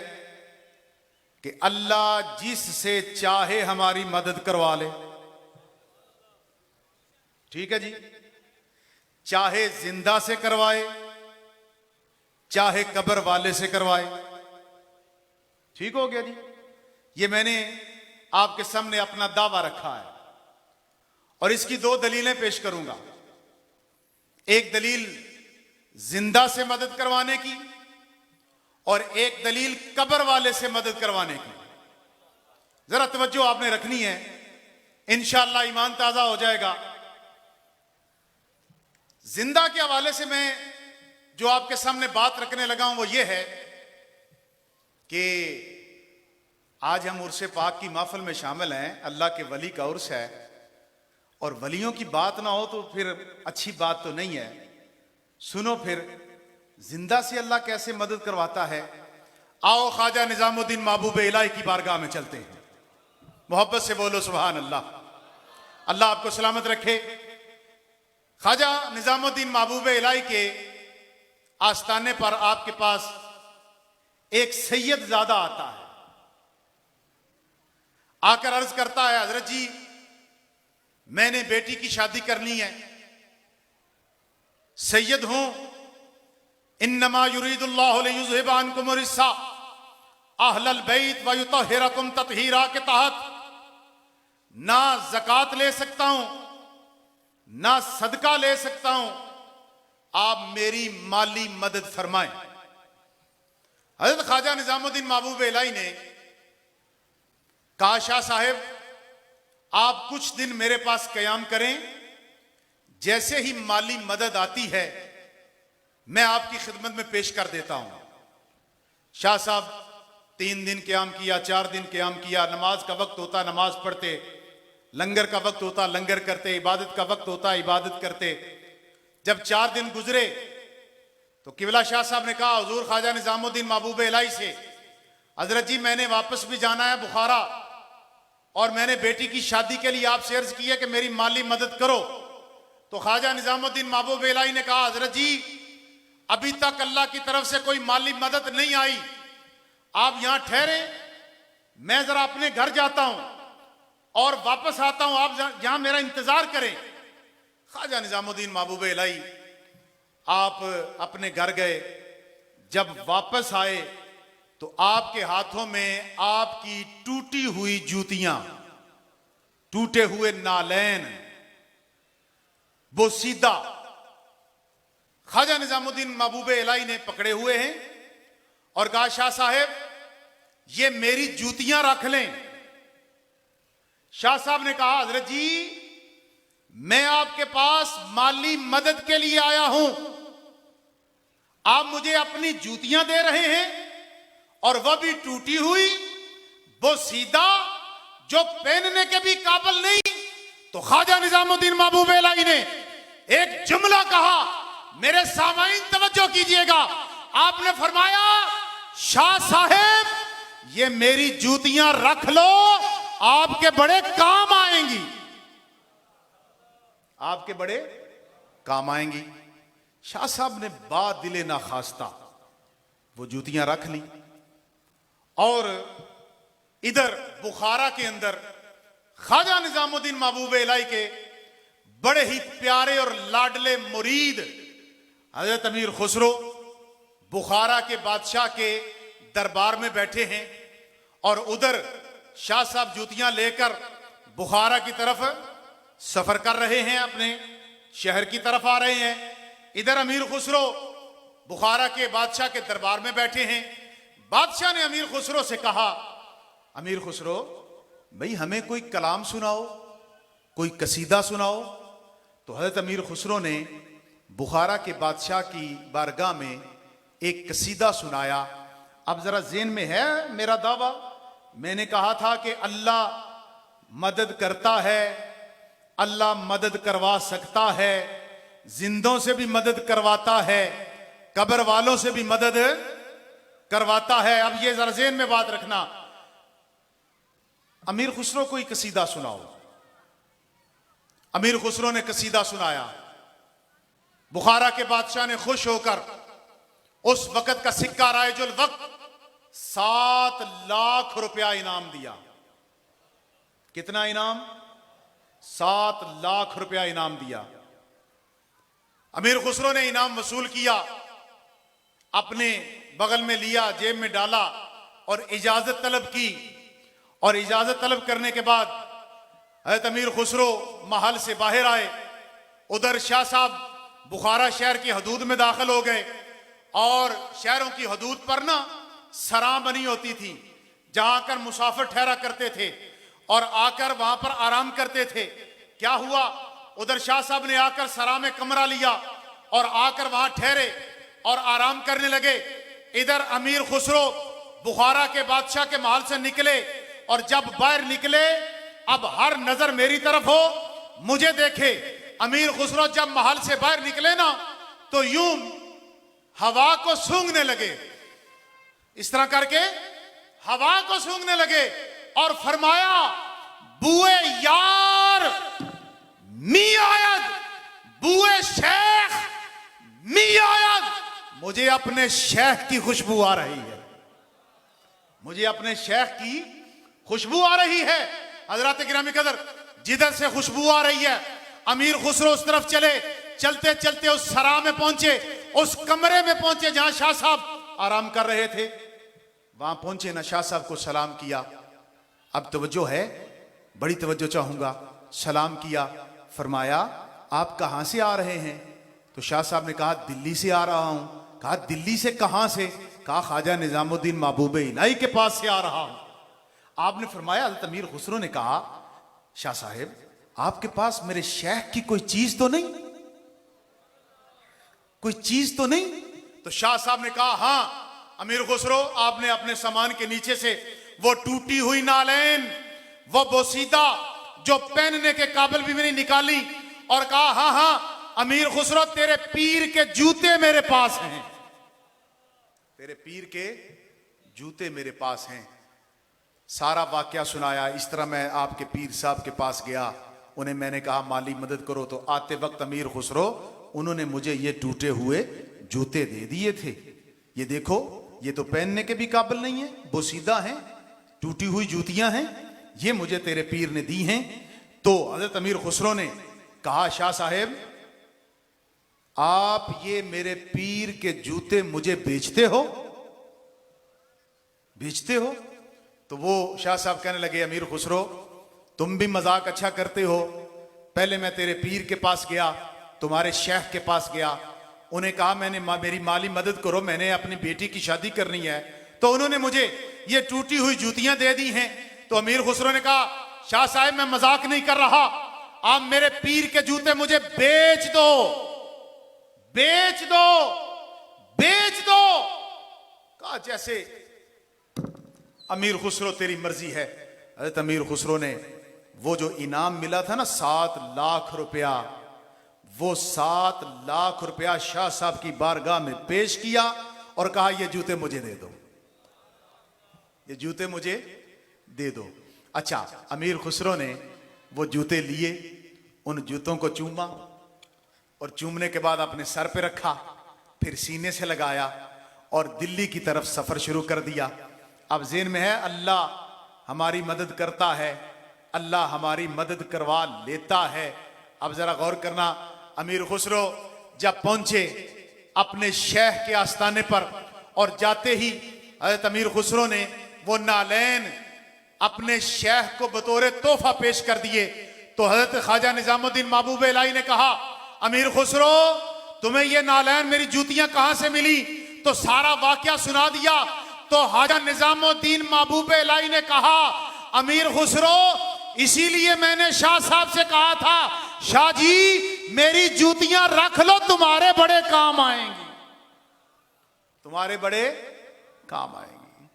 کہ اللہ جس سے چاہے ہماری مدد کروا لے۔ ٹھیک ہے جی، چاہے زندہ سے کروائے، چاہے قبر والے سے کروائے۔ ٹھیک ہو گیا جی۔ یہ میں نے آپ کے سامنے اپنا دعویٰ رکھا ہے اور اس کی دو دلیلیں پیش کروں گا. ایک دلیل زندہ سے مدد کروانے کی اور ایک دلیل قبر والے سے مدد کروانے کی. ذرا توجہ آپ نے رکھنی ہے، انشاءاللہ ایمان تازہ ہو جائے گا. زندہ کے حوالے سے میں جو آپ کے سامنے بات رکھنے لگا ہوں وہ یہ ہے کہ آج ہم عرس پاک کی محفل میں شامل ہیں. اللہ کے ولی کا عرس ہے اور ولیوں کی بات نہ ہو تو پھر اچھی بات تو نہیں ہے. سنو پھر زندہ سے اللہ کیسے مدد کرواتا ہے. آؤ خواجہ نظام الدین محبوب الہی کی بارگاہ میں چلتے ہیں. محبت سے بولو سبحان اللہ. اللہ آپ کو سلامت رکھے. خواجہ نظام الدین محبوب الہی کے آستانے پر آپ کے پاس ایک سید زادہ آتا ہے. آ کر عرض کرتا ہے حضرت جی میں نے بیٹی کی شادی کرنی ہے، سید ہوں. انما یرید اللہ لیذھب عنکم الرجس اہل البیت ویطہرکم تطہیرا کے تحت نہ زکوٰۃ لے سکتا ہوں نہ صدقہ لے سکتا ہوں، آپ میری مالی مدد فرمائیں. حضرت خواجہ نظام الدین محبوب الہی نے کہا شاہ صاحب آپ کچھ دن میرے پاس قیام کریں، جیسے ہی مالی مدد آتی ہے میں آپ کی خدمت میں پیش کر دیتا ہوں. شاہ صاحب 3 دن قیام کیا، 4 دن قیام کیا. نماز کا وقت ہوتا نماز پڑھتے، لنگر کا وقت ہوتا لنگر کرتے، عبادت کا وقت ہوتا عبادت کرتے. جب 4 دن گزرے تو قبلہ شاہ صاحب نے کہا حضور خواجہ نظام الدین محبوب الہی سے حضرت جی میں نے واپس بھی جانا ہے بخارا اور میں نے بیٹی کی شادی کے لیے آپ سے عرض کی ہے کہ میری مالی مدد کرو. تو خواجہ نظام الدین محبوب الہی نے کہا حضرت جی ابھی تک اللہ کی طرف سے کوئی مالی مدد نہیں آئی، آپ یہاں ٹھہرے، میں ذرا اپنے گھر جاتا ہوں اور واپس آتا ہوں، آپ یہاں میرا انتظار کریں. خواجہ نظام الدین محبوب الہی آپ اپنے گھر گئے. جب واپس آئے تو آپ کے ہاتھوں میں آپ کی ٹوٹی ہوئی جوتیاں، ٹوٹے ہوئے نالین، بوسیدہ خواجہ نظام الدین محبوب الہی نے پکڑے ہوئے ہیں اور کہا شاہ صاحب یہ میری جوتیاں رکھ لیں. شاہ صاحب نے کہا حضرت جی میں آپ کے پاس مالی مدد کے لیے آیا ہوں، آپ مجھے اپنی جوتیاں دے رہے ہیں اور وہ بھی ٹوٹی ہوئی بوسیدہ جو پہننے کے بھی قابل نہیں. تو خواجہ نظام الدین محبوب الہی نے ایک جملہ کہا، میرے سامعین توجہ کیجئے گا. آپ نے فرمایا شاہ صاحب یہ میری جوتیاں رکھ لو، آپ کے بڑے کام آئیں گی، آپ کے بڑے کام آئیں گی. شاہ صاحب نے با دل ناخواستہ وہ جوتیاں رکھ لی اور ادھر بخارا کے اندر خواجہ نظام الدین محبوب الہی کے بڑے ہی پیارے اور لاڈلے مرید حضرت امیر خسرو بخارا کے بادشاہ کے دربار میں بیٹھے ہیں اور ادھر شاہ صاحب جوتیاں لے کر بخارا کی طرف سفر کر رہے ہیں، اپنے شہر کی طرف آ رہے ہیں. ادھر امیر خسرو بخارا کے بادشاہ کے دربار میں بیٹھے ہیں. بادشاہ نے امیر خسرو سے کہا امیر خسرو بھئی ہمیں کوئی کلام سناؤ، کوئی قصیدہ سناؤ. تو حضرت امیر خسرو نے بخارا کے بادشاہ کی بارگاہ میں ایک قصیدہ سنایا. اب ذرا ذہن میں ہے میرا دعویٰ، میں نے کہا تھا کہ اللہ مدد کرتا ہے، اللہ مدد کروا سکتا ہے، زندوں سے بھی مدد کرواتا ہے، قبر والوں سے بھی مدد کرواتا ہے. اب یہ ذرا ذہن میں بات رکھنا. امیر خسرو کو ہی قصیدہ سناؤ. امیر خسرو نے قصیدہ سنایا. بخارا کے بادشاہ نے خوش ہو کر اس وقت کا سکہ رائج الوقت 7 لاکھ روپیہ انعام دیا. کتنا انعام؟ 7 لاکھ روپیہ انعام دیا. امیر خسرو نے انعام وصول کیا، اپنے بغل میں لیا، جیب میں ڈالا اور اجازت طلب کی اور اجازت طلب کرنے کے بعد حضرت امیر خسرو محل سے باہر آئے. ادھر شاہ صاحب بخارا شہر کی حدود میں داخل ہو گئے. اور شہروں کی حدود پر نا سراں بنی ہوتی تھی جہاں آ کر مسافر ٹھہرا کرتے تھے اور آ کر وہاں پر آرام کرتے تھے. کیا ہوا؟ ادھر شاہ صاحب نے آ کر سراں میں کمرہ لیا اور آ کر وہاں ٹھہرے اور آرام کرنے لگے. ادھر امیر خسرو بخارا کے بادشاہ کے محل سے نکلے اور جب باہر نکلے اب ہر نظر میری طرف ہو, مجھے دیکھے. امیر خسرو جب محل سے باہر نکلے نا تو یوں ہوا کو سونگھنے لگے, اس طرح کر کے ہوا کو سونگھنے لگے اور فرمایا بوئے یار می آید, بوئے شیخ می آید. مجھے اپنے شیخ کی خوشبو آ رہی ہے, مجھے اپنے شیخ کی خوشبو آ رہی ہے. حضرات گرامی قدر, جدھر سے خوشبو آ رہی ہے امیر خسرو اس طرف چلے. چلتے چلتے اس سراں میں پہنچے, اس کمرے میں پہنچے جہاں شاہ صاحب آرام کر رہے تھے. وہاں پہنچے نا, شاہ صاحب کو سلام کیا. اب توجہ ہے, بڑی توجہ چاہوں گا. سلام کیا, فرمایا آپ کہاں سے آ رہے ہیں؟ تو شاہ صاحب نے کہا دلی سے آ رہا ہوں. کہا دلی سے کہاں سے؟ کہا خواجہ نظام الدین محبوب الہی کے پاس سے آ رہا ہوں. آپ نے فرمایا, حضرت امیر خسرو نے کہا شاہ صاحب آپ کے پاس میرے شیخ کی کوئی چیز تو نہیں, کوئی چیز تو نہیں؟ تو شاہ صاحب نے کہا ہاں امیر خسرو, آپ نے اپنے سامان کے نیچے سے وہ ٹوٹی ہوئی نالین, وہ بوسیدہ جو پہننے کے قابل بھی میں نے نکالی اور کہا ہاں ہاں امیر خسرو تیرے پیر کے جوتے میرے پاس ہیں, تیرے پیر کے جوتے میرے پاس ہیں. سارا واقعہ سنایا. اس طرح میں آپ کے پیر صاحب کے پاس گیا, انہیں میں نے کہا مالی مدد کرو. تو آتے وقت امیر خسرو انہوں نے مجھے یہ ٹوٹے ہوئے جوتے دے دیے تھے. یہ دیکھو یہ تو پہننے کے بھی قابل نہیں ہیں, بوسیدہ ہیں, ٹوٹی ہوئی جوتیاں ہیں, یہ مجھے تیرے پیر نے دی ہیں. تو حضرت امیر خسرو نے کہا شاہ صاحب آپ یہ میرے پیر کے جوتے مجھے بیچتے ہو, بیچتے ہو؟ تو وہ شاہ صاحب کہنے لگے امیر خسرو تم بھی مذاق اچھا کرتے ہو. پہلے میں تیرے پیر کے پاس گیا, تمہارے شیخ کے پاس گیا, انہیں کہا میں نے میری مالی مدد کرو, میں نے اپنی بیٹی کی شادی کرنی ہے, تو انہوں نے مجھے یہ ٹوٹی ہوئی جوتیاں دے دی ہیں. تو امیر خسرو نے کہا شاہ صاحب میں مذاق نہیں کر رہا, آپ میرے پیر کے جوتے مجھے بیچ دو, بیچ دو, بیچ دو. کہا جیسے امیر خسرو تیری مرضی ہے. حضرت امیر خسرو نے وہ جو انعام ملا تھا نا 7 لاکھ روپیہ, وہ 7 لاکھ روپیہ شاہ صاحب کی بارگاہ میں پیش کیا اور کہا یہ جوتے مجھے دے دو, یہ جوتے مجھے دے دو. اچھا امیر خسرو نے وہ جوتے لیے, ان جوتوں کو چوما اور چومنے کے بعد اپنے سر پہ رکھا, پھر سینے سے لگایا اور دلی کی طرف سفر شروع کر دیا. اب ذہن میں ہے اللہ ہماری مدد کرتا ہے, اللہ ہماری مدد کروا لیتا ہے. اب ذرا غور کرنا, امیر خسرو جب پہنچے اپنے شیخ کے آستانے پر اور جاتے ہی حضرت امیر خسرو نے وہ نالین اپنے شیخ کو بطور تحفہ پیش کر دیے. تو حضرت خواجہ نظام الدین محبوب الہی نے کہا امیر خسرو تمہیں یہ نالین میری جوتیاں کہاں سے ملی؟ تو سارا واقعہ سنا دیا. تو خواجہ نظام الدین محبوب الہی نے کہا امیر خسرو اسی لیے میں نے شاہ صاحب سے کہا تھا شاہ جی میری جوتیاں رکھ لو, تمہارے بڑے کام آئیں گی, تمہارے بڑے کام آئیں گی.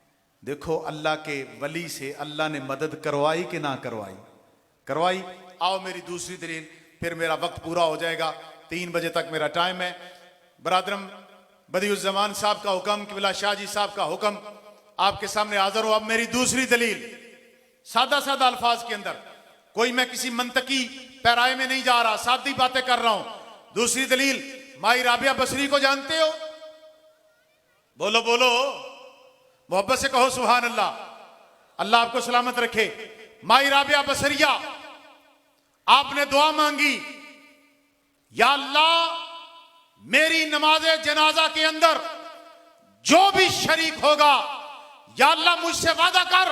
دیکھو اللہ کے ولی سے اللہ نے مدد کروائی کہ نہ کروائی؟ کروائی. آؤ میری دوسری دلیل, پھر میرا وقت پورا ہو جائے گا, 3 بجے تک میرا ٹائم ہے. برادرم بدیع الزمان صاحب کا حکم, قبلہ شاہ جی صاحب کا حکم آپ کے سامنے حاضر ہو. اب میری دوسری دلیل سادہ سادہ الفاظ کے اندر, کوئی میں کسی منطقی پیرائے میں نہیں جا رہا, سادی باتیں کر رہا ہوں. دوسری دلیل, مائی رابعہ بصری کو جانتے ہو؟ بولو بولو, محبت سے کہو سبحان اللہ, اللہ آپ کو سلامت رکھے. مائی رابعہ بصریہ, آپ نے دعا مانگی یا اللہ میری نماز جنازہ کے اندر جو بھی شریک ہوگا یا اللہ مجھ سے وعدہ کر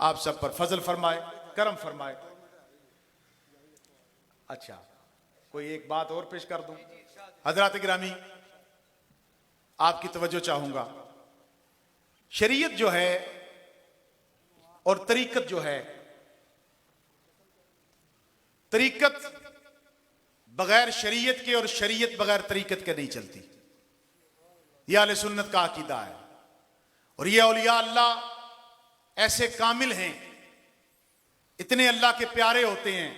آپ سب پر فضل فرمائے، کرم فرمائے۔ اچھا، کوئی ایک بات اور پیش کر دوں؟ حضرات گرامی، آپ کی توجہ چاہوں گا۔ شریعت جو ہے اور طریقت جو ہے، طریقت بغیر شریعت کے اور شریعت بغیر طریقت کے نہیں چلتی۔ یہ اہل سنت کا عقیدہ ہے، اور یہ اولیاء اللہ ایسے کامل ہیں، اتنے اللہ کے پیارے ہوتے ہیں،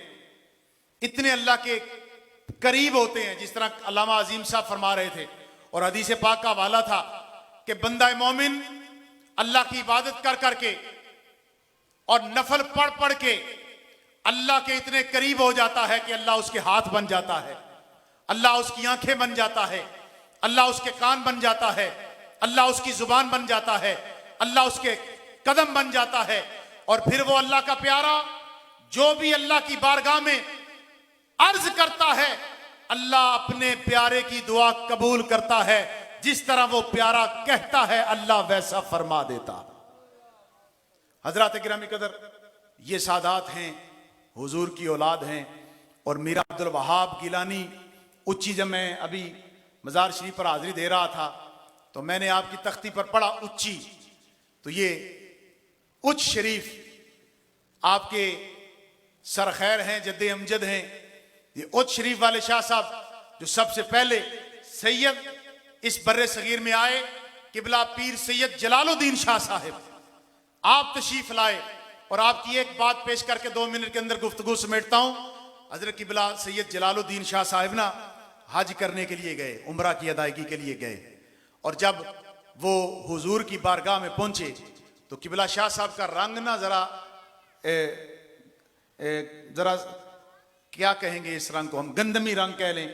اتنے اللہ کے قریب ہوتے ہیں، جس طرح علامہ عظیم صاحب فرما رہے تھے، اور حدیث پاک کا حوالہ تھا کہ بندہ مومن اللہ کی عبادت کر کر کے اور نفل پڑھ پڑھ کے اللہ کے اتنے قریب ہو جاتا ہے کہ اللہ اس کے ہاتھ بن جاتا ہے، اللہ اس کی آنکھیں بن جاتا ہے، اللہ اس کے کان بن جاتا ہے، اللہ اس کی زبان بن جاتا ہے، اللہ اس کے قدم بن جاتا ہے، اور پھر وہ اللہ کا پیارا جو بھی اللہ کی بارگاہ میں عرض کرتا ہے، اللہ اپنے پیارے کی دعا قبول کرتا ہے، جس طرح وہ پیارا کہتا ہے اللہ ویسا فرما دیتا۔ حضرات گرامی قدر، یہ سادات ہیں، حضور کی اولاد ہیں، اور میرا عبد الوہاب گیلانی اچی، جب میں ابھی مزار شریف پر حاضری دے رہا تھا تو میں نے آپ کی تختی پر پڑھا اچی، تو یہ اچ شریف آپ کے سرخیر ہیں، جد امجد ہیں۔ یہ اچ شریف والے شاہ صاحب جو سب سے پہلے سید اس بر صغیر میں آئے، قبلہ پیر سید جلال الدین شاہ صاحب، آپ تشریف لائے، اور آپ کی ایک بات پیش کر کے 2 منٹ کے اندر گفتگو سمیٹتا ہوں۔ حضرت قبلہ سید جلال الدین شاہ صاحب نا حج کرنے کے لیے گئے، عمرہ کی ادائیگی کے لیے گئے، اور جب وہ حضور کی بارگاہ میں پہنچے تو قبلہ شاہ صاحب کا رنگ نا ذرا کیا کہیں گے، اس رنگ کو ہم گندمی رنگ کہہ لیں،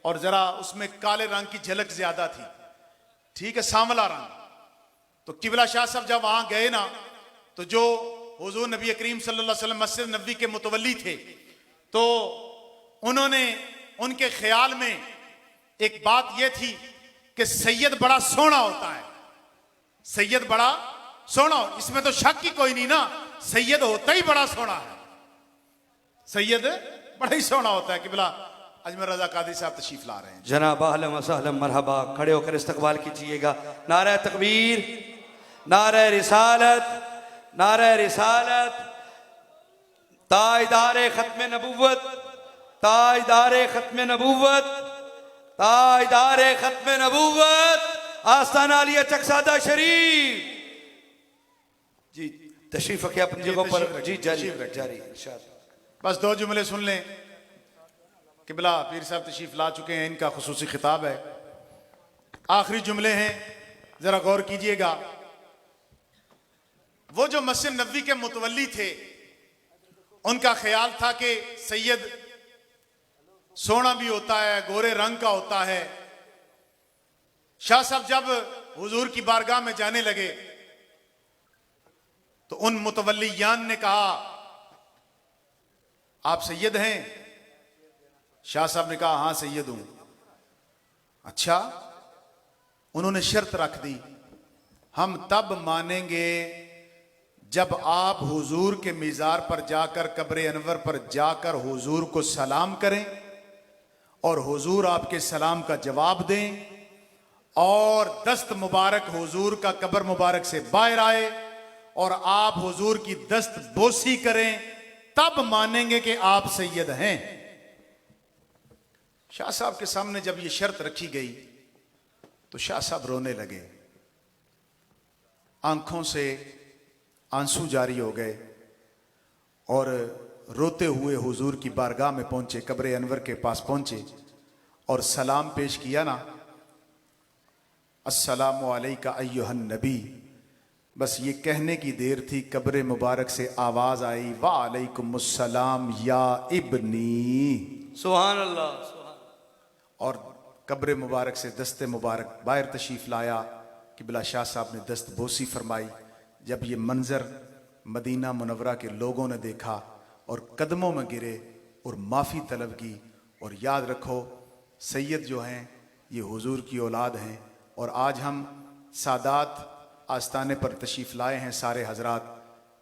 اور ذرا اس میں کالے رنگ کی جھلک زیادہ تھی، ٹھیک ہے، سانولا رنگ۔ تو قبلہ شاہ صاحب جب وہاں گئے نا، تو جو حضور نبی کریم صلی اللہ علیہ وسلم مسجد نبوی کے متولی تھے، تو انہوں نے، ان کے خیال میں ایک بات یہ تھی کہ سید بڑا سونا ہوتا ہے، سید بڑا سونا، اس میں تو شک کی کوئی نہیں نا، سید ہوتا ہی بڑا سونا ہے، سید بڑا ہی سونا ہوتا ہے۔ قبلہ اجمل رضا قادری صاحب تشریف لا رہے ہیں۔ جناب اہلا وسہلا مرحبا، کھڑے ہو کر استقبال کیجئے گا۔ نعرہ تکبیر، نعرہ رسالت، نعرہ رسالت، تاجدار ختم نبوت، تاجدار ختم نبوت، تاجدار ختم نبوت، آستانہ علیہ چکسادہ شریف۔ جی تشریف رکھیں اپنی جگہوں پر، جی جاری ارشاد۔ بس 2 جملے سن لیں، قبلہ پیر صاحب تشریف لا چکے ہیں، ان کا خصوصی خطاب ہے، آخری جملے ہیں، ذرا غور کیجئے گا۔ وہ جو مسجد نبوی کے متولی تھے، ان کا خیال تھا کہ سید سونا بھی ہوتا ہے، گورے رنگ کا ہوتا ہے۔ شاہ صاحب جب حضور کی بارگاہ میں جانے لگے تو ان متولیان نے کہا آپ سید ہیں؟ شاہ صاحب نے کہا ہاں سید ہوں۔ اچھا، انہوں نے شرط رکھ دی، ہم تب مانیں گے جب آپ حضور کے مزار پر جا کر، قبر انور پر جا کر حضور کو سلام کریں، اور حضور آپ کے سلام کا جواب دیں، اور دست مبارک حضور کا قبر مبارک سے باہر آئے، اور آپ حضور کی دست بوسی کریں، تب مانیں گے کہ آپ سید ہیں۔ شاہ صاحب کے سامنے جب یہ شرط رکھی گئی تو شاہ صاحب رونے لگے، آنکھوں سے آنسو جاری ہو گئے، اور روتے ہوئے حضور کی بارگاہ میں پہنچے، قبر انور کے پاس پہنچے اور سلام پیش کیا نا، السلام علیکہ ایہا النبی، بس یہ کہنے کی دیر تھی، قبر مبارک سے آواز آئی وعلیکم السلام یا ابنی، سبحان اللہ، اور قبر مبارک سے دست مبارک باہر تشریف لایا۔ قبلہ شاہ صاحب نے دست بوسی فرمائی۔ جب یہ منظر مدینہ منورہ کے لوگوں نے دیکھا اور قدموں میں گرے اور معافی طلب کی، اور یاد رکھو سید جو ہیں یہ حضور کی اولاد ہیں، اور آج ہم سادات آستانے پر تشریف لائے ہیں، سارے حضرات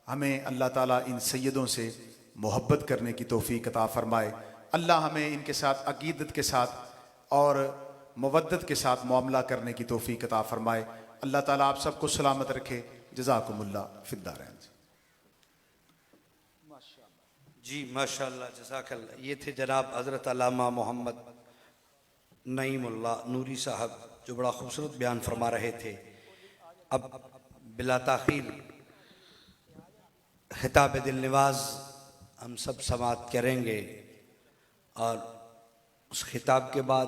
ہمیں اللہ تعالیٰ ان سیدوں سے محبت کرنے کی توفیق عطا فرمائے. اللہ ہمیں ان کے ساتھ عقیدت کے ساتھ اور مودت کے ساتھ معاملہ کرنے کی توفیق عطا فرمائے. اللہ تعالیٰ آپ سب کو سلامت رکھے. جزاکم اللہ فی الدارین. جی ماشاءاللہ جزاک اللہ. یہ تھے جناب حضرت علامہ محمد نعیم اللہ نوری صاحب جو بڑا خوبصورت بیان فرما رہے تھے. اب بلا تاخیر خطاب دل نواز ہم سب سماعت کریں گے، اور اس خطاب کے بعد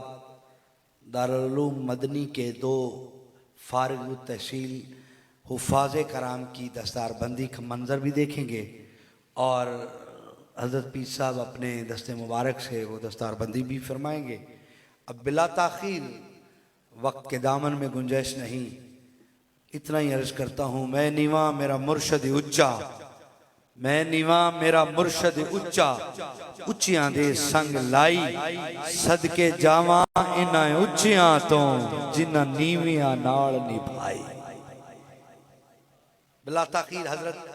دارالعلوم مدنی کے 2 فارغ التحصیل حفاظ کرام کی دستار بندی کا منظر بھی دیکھیں گے، اور حضرت پیر صاحب اپنے دست مبارک سے وہ دستار بندی بھی فرمائیں گے. اب بلا تاخیر وقت کے دامن میں گنجائش نہیں، اتنا ہی عرض کرتا ہوں. میں نیواں میرا مرشد اچا، میں نیواں میرا مرشد اچا، اچیاں دے سنگ لائی، صدقے جاواں انہاں اچیاں تو جنہاں نیویاں نال نبھائی. بلا تاخیر حضرت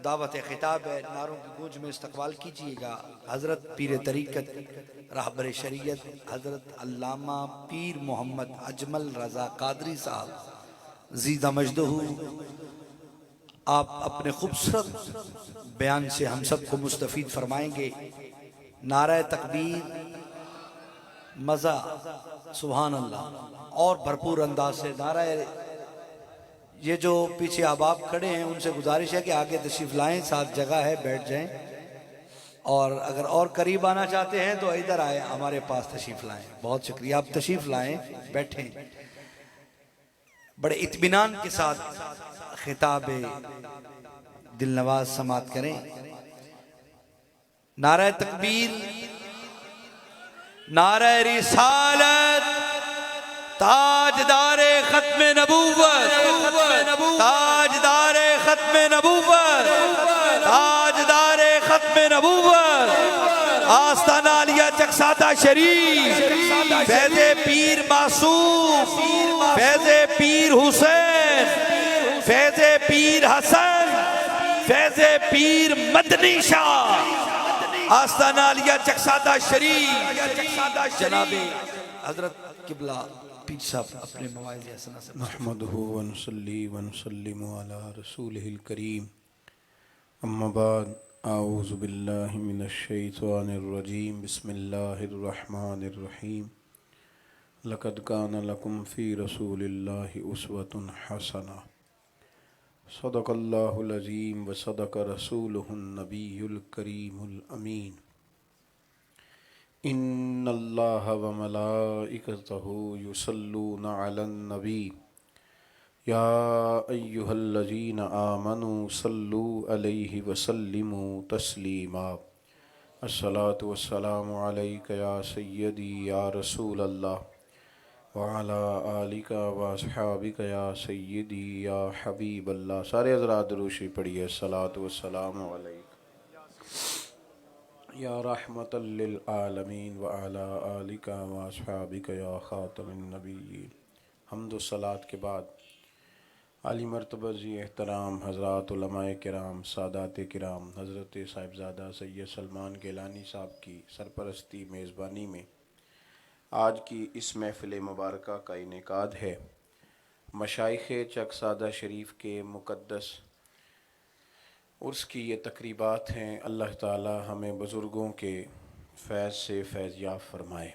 دعوت خطاب ہے، نعروں کی گونج میں استقبال کیجئے گا. حضرت پیر طریقت رہبر شریعت حضرت علامہ پیر محمد اجمل رضا قادری صاحب زیدہ مجدہ، آپ اپنے خوبصورت بیان سے ہم سب کو مستفید فرمائیں گے. نعرہ تکبیر، مزہ، سبحان اللہ، اور بھرپور انداز سے نعرہ. یہ جو پیچھے احباب کھڑے ہیں ان سے گزارش ہے کہ آگے تشریف لائیں، ساتھ جگہ ہے، بیٹھ جائیں، اور اگر اور قریب آنا چاہتے ہیں تو ادھر آئیں، ہمارے پاس تشریف لائیں. بہت شکریہ، آپ تشریف لائیں، بیٹھیں. بڑے اطمینان کے ساتھ خطاب دل نواز سماعت کریں. نعرہ تکبیر، نعرہ رسالت، تاجدار ختم نبوت، تاجدار ختم نبوت، تاجدار ختم نبوت، آستانہ علیہ چکسادہ شریف، فیض پیر معصوم، فیض پیر حسین، فیض پیر حسن، فیض پیر مدنی شاہ، آستانہ علیہ چکسادہ شریف. جناب حضرت قبلہ پیر صاحب اپنے مواعظ حسنہ سے نحمده ونصلي ونسلم على رسوله الكريم. اما بعد، اعوذ باللہ من الشیطان الرجیم. بسم اللہ الرحمن الرحیم. لقد كان لكم في رسول الله اسوة حسنة. صدق اللہ العظیم وصدق رسوله النبی الکریم الامین. ان اللہ وملائکتہ یصلون علی النبی یا ایہا الذین آمنوا صلوا علیہ وسلموا تسلیما. الصلاة والسلام علیک یا سیدی یا رسول اللہ وعلی آلک واصحابک یا سیدی یا حبیب اللہ. سارے حضرات دروشی پڑھیے. الصلاة والسلام علیک یا رحمت للعالمین وعلی آلک واصحابک یا خاتم النبیین. حمد و صلاۃ کے بعد عالی مرتبہ ذی احترام حضرات علماء کرام، سادات کرام، حضرت صاحبزادہ سید سلمان گیلانی صاحب کی سرپرستی میزبانی میں آج کی اس محفل مبارکہ کا انعقاد ہے. مشائخ چکسادہ شریف کے مقدس عرس کی یہ تقریبات ہیں. اللہ تعالی ہمیں بزرگوں کے فیض سے فیض یاب فرمائے.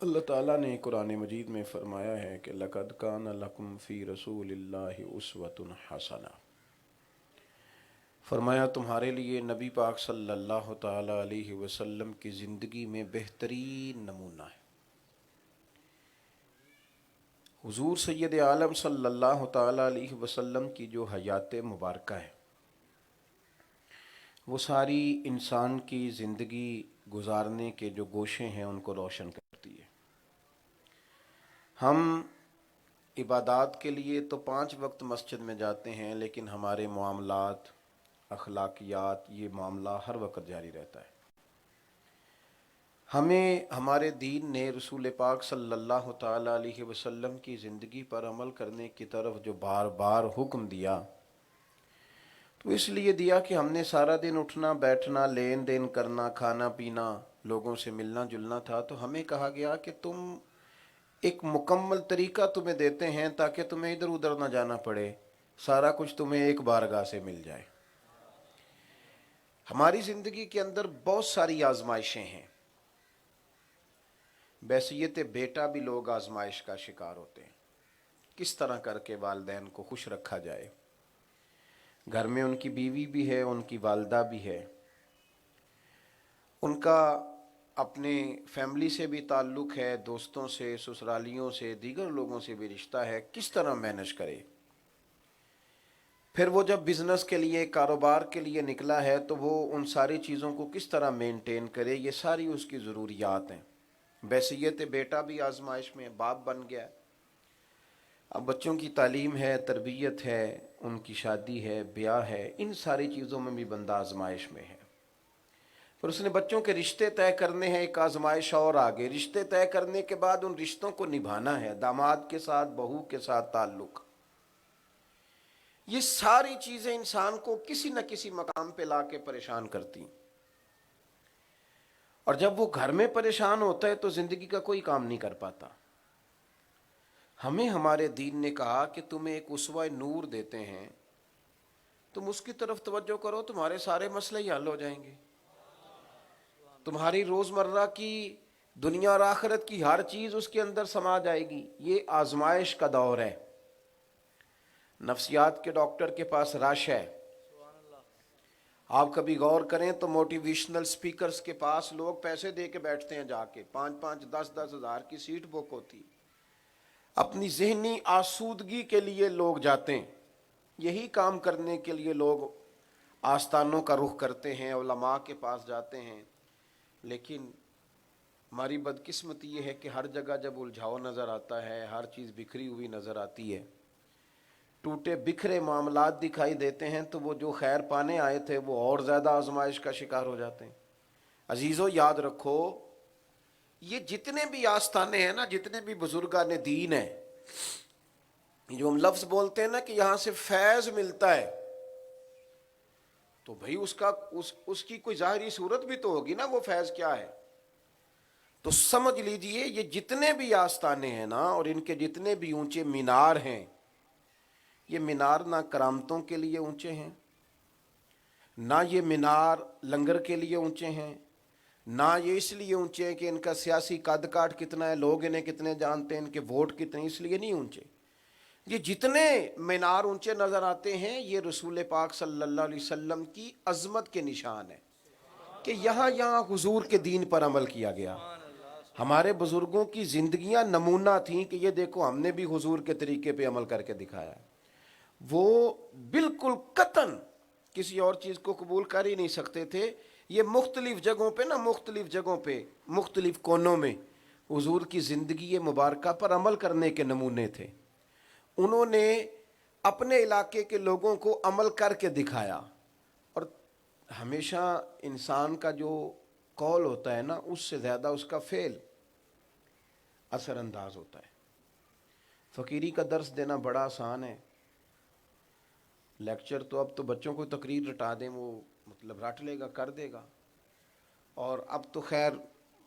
اللہ تعالیٰ نے قرآن مجید میں فرمایا ہے کہ لَقَدْ كَانَ لَكُمْ فِي رَسُولِ اللَّهِ أُسْوَةٌ حَسَنَةٌ. فرمایا تمہارے لیے نبی پاک صلی اللہ تعالیٰ علیہ وسلم کی زندگی میں بہترین نمونہ ہے. حضور سید عالم صلی اللہ تعالیٰ علیہ وسلم کی جو حیات مبارکہ ہے وہ ساری انسان کی زندگی گزارنے کے جو گوشے ہیں ان کو روشن کرتی ہے. ہم عبادات کے لیے تو 5 وقت مسجد میں جاتے ہیں، لیکن ہمارے معاملات، اخلاقیات، یہ معاملہ ہر وقت جاری رہتا ہے. ہمیں ہمارے دین نے رسول پاک صلی اللہ تعالیٰ علیہ وسلم کی زندگی پر عمل کرنے کی طرف جو بار بار حکم دیا تو اس لیے دیا کہ ہم نے سارا دن اٹھنا بیٹھنا لین دین کرنا کھانا پینا لوگوں سے ملنا جلنا تھا، تو ہمیں کہا گیا کہ تم ایک مکمل طریقہ تمہیں دیتے ہیں تاکہ تمہیں ادھر ادھر نہ جانا پڑے، سارا کچھ تمہیں ایک بارگاہ سے مل جائے۔ ہماری زندگی کے اندر بہت ساری آزمائشیں ہیں، بحیثیت بیٹا بھی لوگ آزمائش کا شکار ہوتے ہیں، کس طرح کر کے والدین کو خوش رکھا جائے۔ گھر میں ان کی بیوی بھی ہے، ان کی والدہ بھی ہے، ان کا اپنے فیملی سے بھی تعلق ہے، دوستوں سے، سسرالیوں سے، دیگر لوگوں سے بھی رشتہ ہے، کس طرح مینج کرے۔ پھر وہ جب بزنس کے لیے کاروبار کے لیے نکلا ہے تو وہ ان ساری چیزوں کو کس طرح مینٹین کرے، یہ ساری اس کی ضروریات ہیں۔ بحیثیت بیٹا بھی آزمائش میں، باپ بن گیا، اب بچوں کی تعلیم ہے، تربیت ہے، ان کی شادی ہے، بیاہ ہے، ان ساری چیزوں میں بھی بندہ آزمائش میں ہے۔ پھر اس نے بچوں کے رشتے طے کرنے ہیں، ایک آزمائش اور آگے، رشتے طے کرنے کے بعد ان رشتوں کو نبھانا ہے، داماد کے ساتھ بہو کے ساتھ تعلق۔ یہ ساری چیزیں انسان کو کسی نہ کسی مقام پہ لا کے پریشان کرتی ہیں، اور جب وہ گھر میں پریشان ہوتا ہے تو زندگی کا کوئی کام نہیں کر پاتا۔ ہمیں ہمارے دین نے کہا کہ تمہیں ایک اسوہ نور دیتے ہیں، تم اس کی طرف توجہ کرو، تمہارے سارے مسئلے ہی حل ہو جائیں گے، تمہاری روزمرہ کی دنیا اور آخرت کی ہر چیز اس کے اندر سما جائے گی۔ یہ آزمائش کا دور ہے، نفسیات کے ڈاکٹر کے پاس رش ہے۔ آپ کبھی غور کریں تو موٹیویشنل سپیکرز کے پاس لوگ پیسے دے کے بیٹھتے ہیں، جا کے 5-5 10-10 ہزار کی سیٹ بک ہوتی، اپنی ذہنی آسودگی کے لیے لوگ جاتے ہیں، یہی کام کرنے کے لیے لوگ آستانوں کا رخ کرتے ہیں، علماء کے پاس جاتے ہیں۔ لیکن ہماری بدقسمتی یہ ہے کہ ہر جگہ جب الجھاؤ نظر آتا ہے، ہر چیز بکھری ہوئی نظر آتی ہے، ٹوٹے بکھرے معاملات دکھائی دیتے ہیں، تو وہ جو خیر پانے آئے تھے وہ اور زیادہ آزمائش کا شکار ہو جاتے ہیں۔ عزیزو یاد رکھو، یہ جتنے بھی آستانے ہیں نا، جتنے بھی بزرگان دین ہیں، جو ہم لفظ بولتے ہیں نا کہ یہاں سے فیض ملتا ہے، تو بھئی اس کی کوئی ظاہری صورت بھی تو ہوگی نا، وہ فیض کیا ہے؟ تو سمجھ لیجئے یہ جتنے بھی آستانے ہیں نا، اور ان کے جتنے بھی اونچے مینار ہیں، یہ مینار نہ کرامتوں کے لیے اونچے ہیں، نہ یہ مینار لنگر کے لیے اونچے ہیں، نہ یہ اس لیے اونچے ہیں کہ ان کا سیاسی قد کاٹ کتنا ہے، لوگ انہیں کتنے جانتے ہیں، ان کے ووٹ کتنے، اس لیے نہیں اونچے۔ یہ جتنے مینار اونچے نظر آتے ہیں، یہ رسول پاک صلی اللہ علیہ وسلم کی عظمت کے نشان ہے کہ یہاں حضور کے دین پر عمل کیا گیا۔ ہمارے بزرگوں کی زندگیاں نمونہ تھیں کہ یہ دیکھو ہم نے بھی حضور کے طریقے پہ عمل کر کے دکھایا۔ وہ بالکل قطعاً کسی اور چیز کو قبول کر ہی نہیں سکتے تھے۔ یہ مختلف جگہوں پہ مختلف کونوں میں حضور کی زندگی مبارکہ پر عمل کرنے کے نمونے تھے۔ انہوں نے اپنے علاقے کے لوگوں کو عمل کر کے دکھایا، اور ہمیشہ انسان کا جو قول ہوتا ہے نا، اس سے زیادہ اس کا فعل اثر انداز ہوتا ہے۔ فقیری کا درس دینا بڑا آسان ہے، لیکچر تو اب تو بچوں کو تقریر رٹا دیں، وہ مطلب رٹ لے گا، کر دے گا، اور اب تو خیر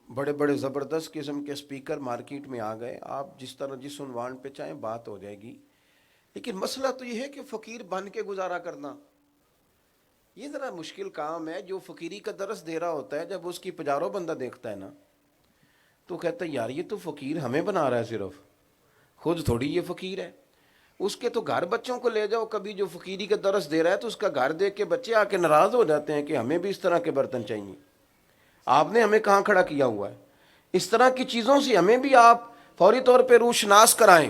بڑے بڑے زبردست قسم کے سپیکر مارکیٹ میں آ گئے، آپ جس طرح جس عنوان پہ چاہیں بات ہو جائے گی۔ لیکن مسئلہ تو یہ ہے کہ فقیر بن کے گزارا کرنا یہ ذرا مشکل کام ہے۔ جو فقیری کا درس دے رہا ہوتا ہے، جب اس کی پجاروں بندہ دیکھتا ہے نا، تو کہتا ہے یار یہ تو فقیر ہمیں بنا رہا ہے، صرف خود تھوڑی یہ فقیر ہے۔ اس کے تو گھر بچوں کو لے جاؤ کبھی، جو فقیری کا درس دے رہا ہے، تو اس کا گھر دیکھ کے بچے آ کے ناراض ہو جاتے ہیں کہ ہمیں بھی اس طرح کے برتن چاہیے، آپ نے ہمیں کہاں کھڑا کیا ہوا ہے۔ اس طرح کی چیزوں سے ہمیں بھی آپ فوری طور پہ روشناس کرائیں۔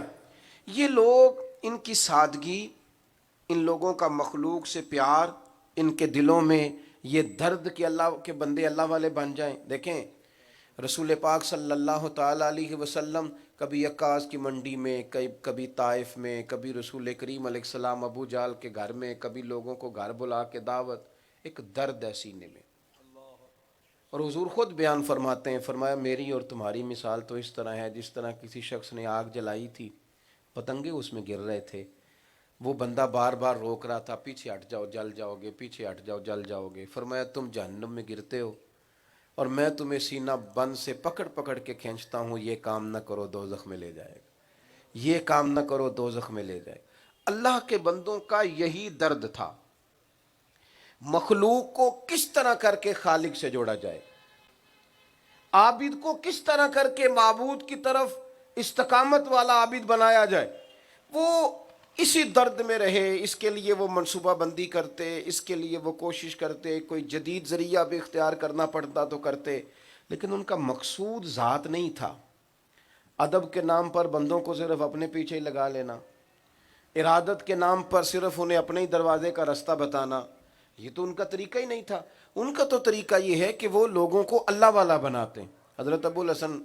یہ لوگ، ان کی سادگی، ان لوگوں کا مخلوق سے پیار، ان کے دلوں میں یہ درد کہ اللہ کے بندے اللہ والے بن جائیں۔ دیکھیں رسول پاک صلی اللہ تعالیٰ علیہ وسلم کبھی عکاظ کی منڈی میں، کبھی طائف میں، کبھی رسول کریم علیہ السلام ابو جہل کے گھر میں، کبھی لوگوں کو گھر بلا کے دعوت، ایک درد ہے سینے میں۔ اور حضور خود بیان فرماتے ہیں، فرمایا میری اور تمہاری مثال تو اس طرح ہے جس طرح کسی شخص نے آگ جلائی تھی، پتنگے اس میں گر رہے تھے، وہ بندہ بار بار روک رہا تھا، پیچھے ہٹ جاؤ جل جاؤ گے، پیچھے ہٹ جاؤ جل جاؤ گے. فرمایا تم جہنم میں گرتے ہو اور میں تمہیں سینہ بند سے پکڑ پکڑ کے کھینچتا ہوں، یہ کام نہ کرو دوزخ میں لے جائے گا، یہ کام نہ کرو دوزخ میں لے جائے. اللہ کے بندوں کا یہی درد تھا، مخلوق کو کس طرح کر کے خالق سے جوڑا جائے، عابد کو کس طرح کر کے معبود کی طرف استقامت والا عابد بنایا جائے. وہ اسی درد میں رہے، اس کے لیے وہ منصوبہ بندی کرتے، اس کے لیے وہ کوشش کرتے، کوئی جدید ذریعہ بھی اختیار کرنا پڑتا تو کرتے، لیکن ان کا مقصود ذات نہیں تھا. ادب کے نام پر بندوں کو صرف اپنے پیچھے ہی لگا لینا، ارادت کے نام پر صرف انہیں اپنے ہی دروازے کا رستہ بتانا، یہ تو ان کا طریقہ ہی نہیں تھا. ان کا تو طریقہ یہ ہے کہ وہ لوگوں کو اللہ والا بناتے ہیں. حضرت ابو الحسن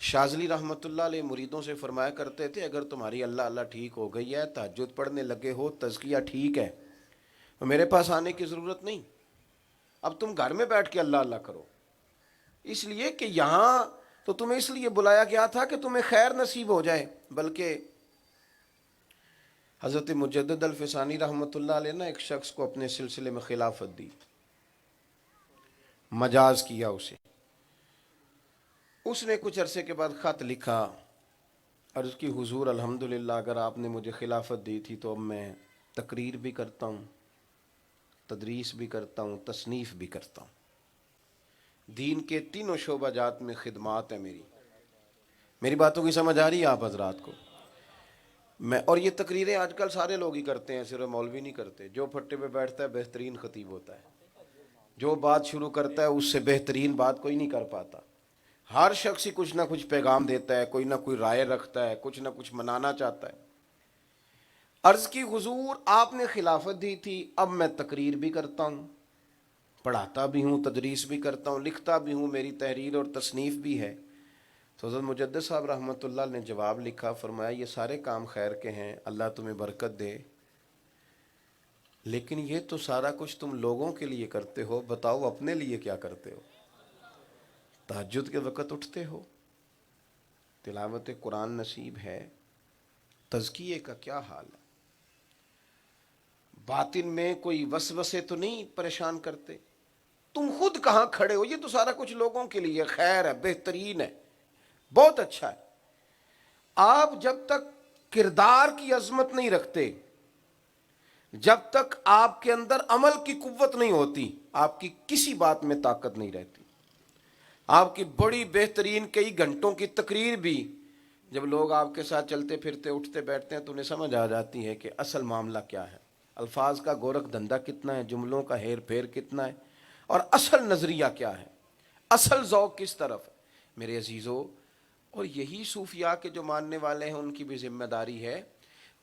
شاذلی رحمۃ اللہ علیہ مریدوں سے فرمایا کرتے تھے، اگر تمہاری اللہ اللہ ٹھیک ہو گئی ہے، تہجد پڑھنے لگے ہو، تزکیہ ٹھیک ہے، تو میرے پاس آنے کی ضرورت نہیں، اب تم گھر میں بیٹھ کے اللہ اللہ کرو. اس لیے کہ یہاں تو تمہیں اس لیے بلایا گیا تھا کہ تمہیں خیر نصیب ہو جائے. بلکہ حضرت مجدد الفسانی رحمۃ اللہ علیہ نے ایک شخص کو اپنے سلسلے میں خلافت دی، مجاز کیا اسے. اس نے کچھ عرصے کے بعد خط لکھا، عرض کی حضور الحمدللہ اگر آپ نے مجھے خلافت دی تھی تو اب میں تقریر بھی کرتا ہوں، تدریس بھی کرتا ہوں، تصنیف بھی کرتا ہوں. دین کے تینوں شعبہ جات میں خدمات ہے میری باتوں کی سمجھ آ رہی ہے آپ حضرات کو؟ اور یہ تقریریں آج کل سارے لوگ ہی کرتے ہیں، صرف مولوی نہیں کرتے. جو پھٹے پہ بیٹھتا ہے بہترین خطیب ہوتا ہے، جو بات شروع کرتا ہے اس سے بہترین بات کوئی نہیں کر پاتا. ہر شخص ہی کچھ نہ کچھ پیغام دیتا ہے، کوئی نہ کوئی رائے رکھتا ہے، کچھ نہ کچھ منانا چاہتا ہے. عرض کی حضور آپ نے خلافت دی تھی، اب میں تقریر بھی کرتا ہوں، پڑھاتا بھی ہوں، تدریس بھی کرتا ہوں، لکھتا بھی ہوں، میری تحریر اور تصنیف بھی ہے. تو حضرت مجدد صاحب رحمۃ اللہ نے جواب لکھا، فرمایا یہ سارے کام خیر کے ہیں، اللہ تمہیں برکت دے، لیکن یہ تو سارا کچھ تم لوگوں کے لیے کرتے ہو، بتاؤ اپنے لیے کیا کرتے ہو؟ تہجد کے وقت اٹھتے ہو، تلاوت قرآن نصیب ہے، تزکیے کا کیا حال ہے؟ باطن میں کوئی وسوسے تو نہیں پریشان کرتے؟ تم خود کہاں کھڑے ہو؟ یہ تو سارا کچھ لوگوں کے لیے خیر ہے، بہترین ہے، بہت اچھا ہے. آپ جب تک کردار کی عظمت نہیں رکھتے، جب تک آپ کے اندر عمل کی قوت نہیں ہوتی، آپ کی کسی بات میں طاقت نہیں رہتی. آپ کی بڑی بہترین کئی گھنٹوں کی تقریر بھی جب لوگ آپ کے ساتھ چلتے پھرتے اٹھتے بیٹھتے ہیں تو انہیں سمجھ آ جاتی ہے کہ اصل معاملہ کیا ہے، الفاظ کا گورکھ دھندا کتنا ہے، جملوں کا ہیر پھیر کتنا ہے، اور اصل نظریہ کیا ہے، اصل ذوق کس طرف ہے. میرے عزیزو، اور یہی صوفیاء کے جو ماننے والے ہیں ان کی بھی ذمہ داری ہے،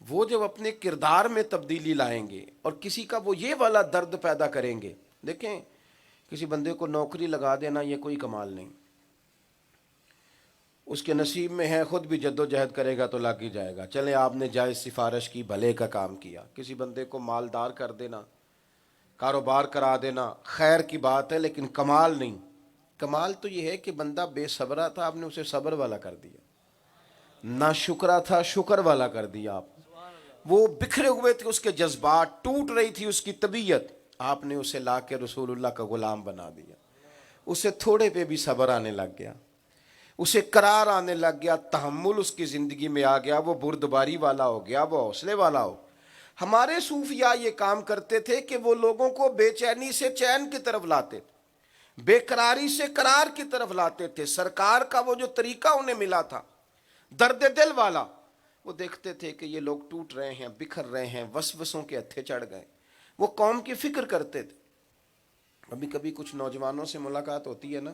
وہ جب اپنے کردار میں تبدیلی لائیں گے اور کسی کا وہ یہ والا درد پیدا کریں گے. دیکھیں، کسی بندے کو نوکری لگا دینا یہ کوئی کمال نہیں، اس کے نصیب میں ہے، خود بھی جد و جہد کرے گا تو لگ ہی جائے گا. چلیں آپ نے جائز سفارش کی، بھلے کا کام کیا. کسی بندے کو مالدار کر دینا، کاروبار کرا دینا، خیر کی بات ہے، لیکن کمال نہیں. کمال تو یہ ہے کہ بندہ بے صبرا تھا، آپ نے اسے صبر والا کر دیا، نہ شکرا تھا، شکر والا کر دیا. آپ وہ بکھرے ہوئے تھے، اس کے جذبات، ٹوٹ رہی تھی اس کی طبیعت، آپ نے اسے لا کے رسول اللہ کا غلام بنا دیا. اسے تھوڑے پہ بھی صبر آنے لگ گیا، اسے قرار آنے لگ گیا، تحمل اس کی زندگی میں آ گیا، وہ بردباری والا ہو گیا، وہ حوصلے والا ہو. ہمارے صوفیاء یہ کام کرتے تھے کہ وہ لوگوں کو بے چینی سے چین کی طرف لاتے تھے، بے قراری سے قرار کی طرف لاتے تھے. سرکار کا وہ جو طریقہ انہیں ملا تھا، درد دل والا، وہ دیکھتے تھے کہ یہ لوگ ٹوٹ رہے ہیں، بکھر رہے ہیں، وسوسوں کے ہتھے چڑھ گئے. وہ قوم کی فکر کرتے تھے. کبھی کبھی کچھ نوجوانوں سے ملاقات ہوتی ہے نا،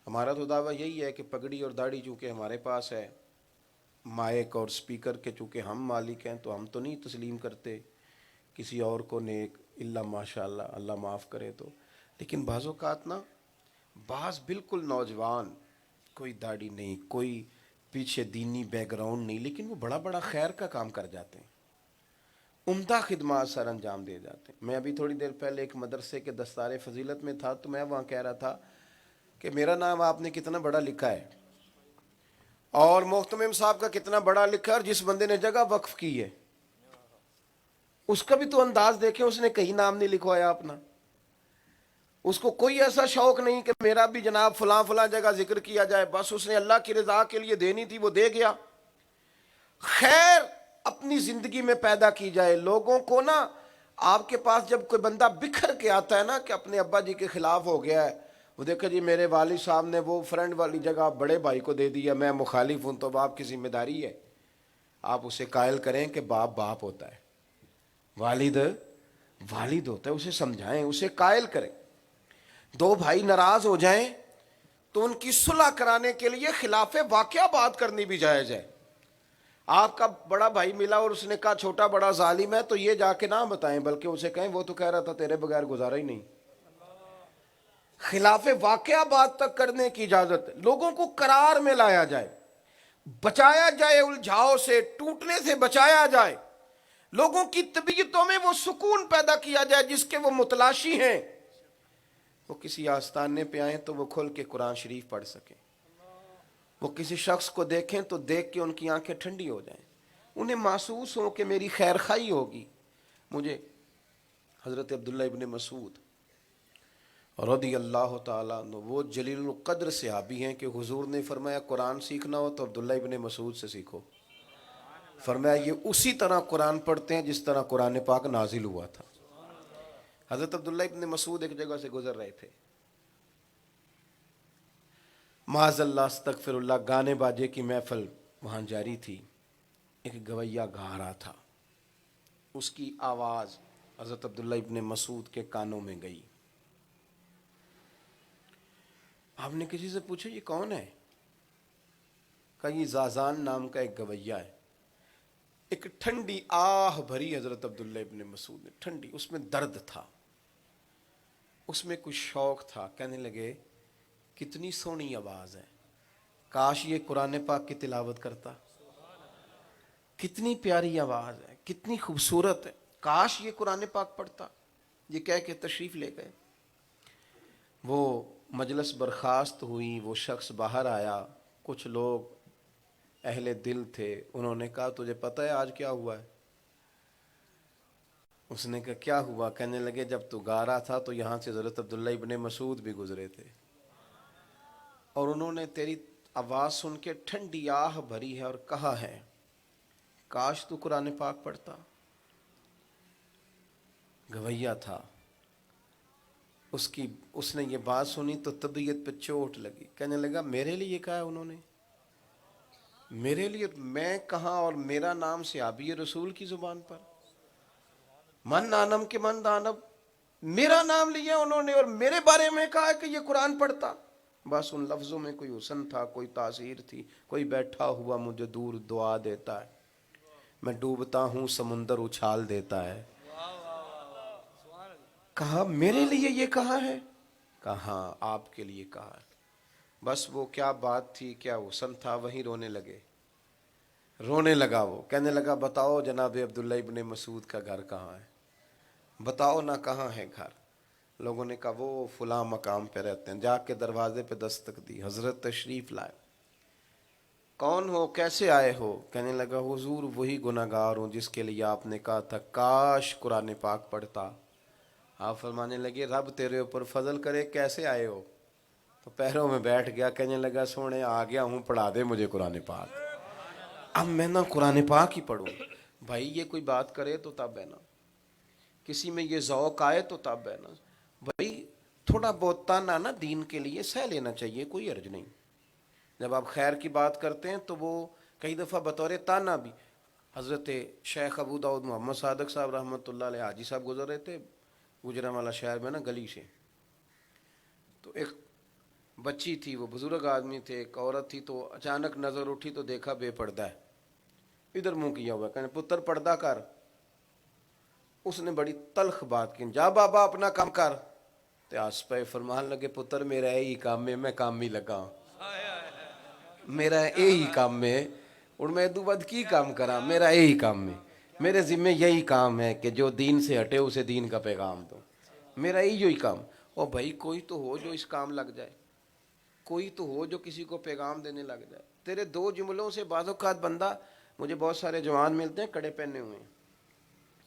ہمارا تو دعویٰ یہی ہے کہ پگڑی اور داڑھی چونکہ ہمارے پاس ہے، مائک اور سپیکر کے چونکہ ہم مالک ہیں، تو ہم تو نہیں تسلیم کرتے کسی اور کو نیک، اللہ ماشاءاللہ، اللہ معاف کرے تو. لیکن بعض اوقات نا، بعض بالکل نوجوان، کوئی داڑھی نہیں، کوئی پیچھے دینی بیک گراؤنڈ نہیں، لیکن وہ بڑا بڑا خیر کا کام کر جاتے ہیں، عمدہ خدمات سر انجام دے جاتے ہیں. میں ابھی تھوڑی دیر پہلے ایک مدرسے کے دستار فضیلت میں تھا، تو میں وہاں کہہ رہا تھا کہ میرا نام آپ نے کتنا بڑا لکھا ہے، اور محتمم صاحب کا کتنا بڑا لکھا ہے، اور جس بندے نے جگہ وقف کی ہے اس کا بھی تو انداز دیکھیں، اس نے کہیں نام نہیں لکھوایا اپنا، اس کو کوئی ایسا شوق نہیں کہ میرا بھی جناب فلاں فلاں جگہ ذکر کیا جائے، بس اس نے اللہ کی رضا کے لیے دینی تھی وہ دے گیا۔ خیر اپنی زندگی میں پیدا کی جائے۔ لوگوں کو نا، آپ کے پاس جب کوئی بندہ بکھر کے آتا ہے نا کہ اپنے ابا جی کے خلاف ہو گیا ہے، وہ دیکھا جی میرے والد صاحب نے وہ فرینڈ والی جگہ بڑے بھائی کو دے دیا، میں مخالف ہوں، تو باپ کی ذمہ داری ہے آپ اسے قائل کریں کہ باپ باپ ہوتا ہے، والد والد ہوتا ہے، اسے سمجھائیں، اسے قائل کریں۔ دو بھائی ناراض ہو جائیں تو ان کی صلح کرانے کے لیے خلاف واقعہ بات کرنی بھی جائز ہے۔ آپ کا بڑا بھائی ملا اور اس نے کہا چھوٹا بڑا ظالم ہے، تو یہ جا کے نہ بتائیں، بلکہ اسے کہیں وہ تو کہہ رہا تھا تیرے بغیر گزارا ہی نہیں۔ خلاف واقعہ بات تک کرنے کی اجازت، لوگوں کو قرار میں لایا جائے، بچایا جائے، الجھاؤ سے ٹوٹنے سے بچایا جائے، لوگوں کی طبیعتوں میں وہ سکون پیدا کیا جائے جس کے وہ متلاشی ہیں۔ وہ کسی آستانے پہ آئیں تو وہ کھل کے قرآن شریف پڑھ سکیں، وہ کسی شخص کو دیکھیں تو دیکھ کے ان کی آنکھیں ٹھنڈی ہو جائیں، انہیں محسوس ہو کہ میری خیر خواہی ہوگی۔ مجھے حضرت عبداللہ ابن مسعود رضی اللہ تعالیٰ عنہ، وہ جلیل القدر صحابی ہیں کہ حضور نے فرمایا قرآن سیکھنا ہو تو عبداللہ ابن مسعود سے سیکھو۔ فرمایا یہ اسی طرح قرآن پڑھتے ہیں جس طرح قرآن پاک نازل ہوا تھا۔ حضرت عبداللہ ابن مسعود ایک جگہ سے گزر رہے تھے، معاذ اللہ استغفر اللہ، گانے باجے کی محفل وہاں جاری تھی، ایک گویا گا رہا تھا، اس کی آواز حضرت عبداللہ ابن مسعود کے کانوں میں گئی۔ آپ نے کسی سے پوچھا یہ کون ہے؟ کہا یہ زازان نام کا ایک گویا ہے۔ ایک ٹھنڈی آہ بھری حضرت عبداللہ ابن مسعود نے، ٹھنڈی، اس میں درد تھا، اس میں کچھ شوق تھا۔ کہنے لگے کتنی سونی آواز ہے، کاش یہ قرآن پاک کی تلاوت کرتا، کتنی پیاری آواز ہے، کتنی خوبصورت ہے، کاش یہ قرآن پاک پڑھتا۔ یہ کہہ کے تشریف لے گئے۔ وہ مجلس برخاست ہوئی، وہ شخص باہر آیا، کچھ لوگ اہل دل تھے، انہوں نے کہا تجھے پتہ ہے آج کیا ہوا ہے؟ اس نے کہا کیا ہوا؟ کہنے لگے جب تو گا رہا تھا تو یہاں سے حضرت عبداللہ ابن مسعود بھی گزرے تھے، اور انہوں نے تیری آواز سن کے ٹھنڈی آہ بھری ہے اور کہا ہے کاش تو قرآن پاک پڑھتا۔ گویا تھا، اس نے یہ بات سنی تو طبیعت پہ چوٹ لگی، کہنے لگا میرے لیے کہا ہے انہوں نے، میرے لیے؟ میں کہاں، اور میرا نام صحابی رسول کی زبان پر، من نانم کے من دانب، میرا نام لیا انہوں نے اور میرے بارے میں کہا کہ یہ قرآن پڑھتا۔ بس ان لفظوں میں کوئی حسن تھا، کوئی تاثیر تھی۔ کوئی بیٹھا ہوا مجھے دور دعا دیتا ہے، میں ڈوبتا ہوں سمندر اچھال دیتا ہے۔ کہا میرے لیے یہ کہا ہے؟ کہا ہاں آپ کے لیے کہا ہے۔ بس وہ کیا بات تھی، کیا حسن تھا، وہیں رونے لگے، رونے لگا۔ وہ کہنے لگا بتاؤ جناب عبداللہ ابن مسعود کا گھر کہاں ہے، بتاؤ نا کہاں ہے گھر۔ لوگوں نے کہا وہ فلاں مقام پہ رہتے ہیں۔ جا کے دروازے پہ دستک دی، حضرت تشریف لائے۔ کون ہو، کیسے آئے ہو؟ کہنے لگا حضور وہی گناہگار ہوں جس کے لیے آپ نے کہا تھا کاش قرآن پاک پڑھتا۔ آپ فرمانے لگے رب تیرے اوپر فضل کرے، کیسے آئے ہو؟ تو پیروں میں بیٹھ گیا، کہنے لگا سونے آ گیا ہوں، پڑھا دے مجھے قرآن پاک، اب میں نہ قرآن پاک ہی پڑھوں۔ بھائی یہ کوئی بات کرے تو تب ہے نا، کسی میں یہ ذوق آئے تو تب ہے نا۔ بھائی تھوڑا بہت تانا نا دین کے لیے سہ لینا چاہیے، کوئی حرج نہیں۔ جب آپ خیر کی بات کرتے ہیں تو وہ کئی دفعہ بطور تانا بھی۔ حضرت شیخ ابو داؤد محمد صادق صاحب رحمۃ اللہ علیہ حاجی صاحب گزر رہے تھے گوجرانوالہ شہر میں نا گلی سے، تو ایک بچی تھی، وہ بزرگ آدمی تھے، ایک عورت تھی، تو اچانک نظر اٹھی تو دیکھا بے پردہ ہے، ادھر منہ کیا ہوا، کہنے پتر پردہ کر۔ اس نے بڑی تلخ بات کی، جا بابا اپنا کام کر۔ تو آس پہ فرمان لگے پتر میرا یہی کام میں کام ہی لگا ہوں، میرا یہی کام میں، اور میں دو بد کی کام کرا، میرا یہی کام میں، میرے ذمہ یہی کام ہے کہ جو دین سے ہٹے اسے دین کا پیغام دو، میرا یہی کام۔ اور بھائی کوئی تو ہو جو اس کام لگ جائے، کوئی تو ہو جو کسی کو پیغام دینے لگ جائے۔ تیرے دو جملوں سے بعض اوقات بندہ، مجھے بہت سارے جوان ملتے ہیں کڑے پہنے ہوئے ہیں،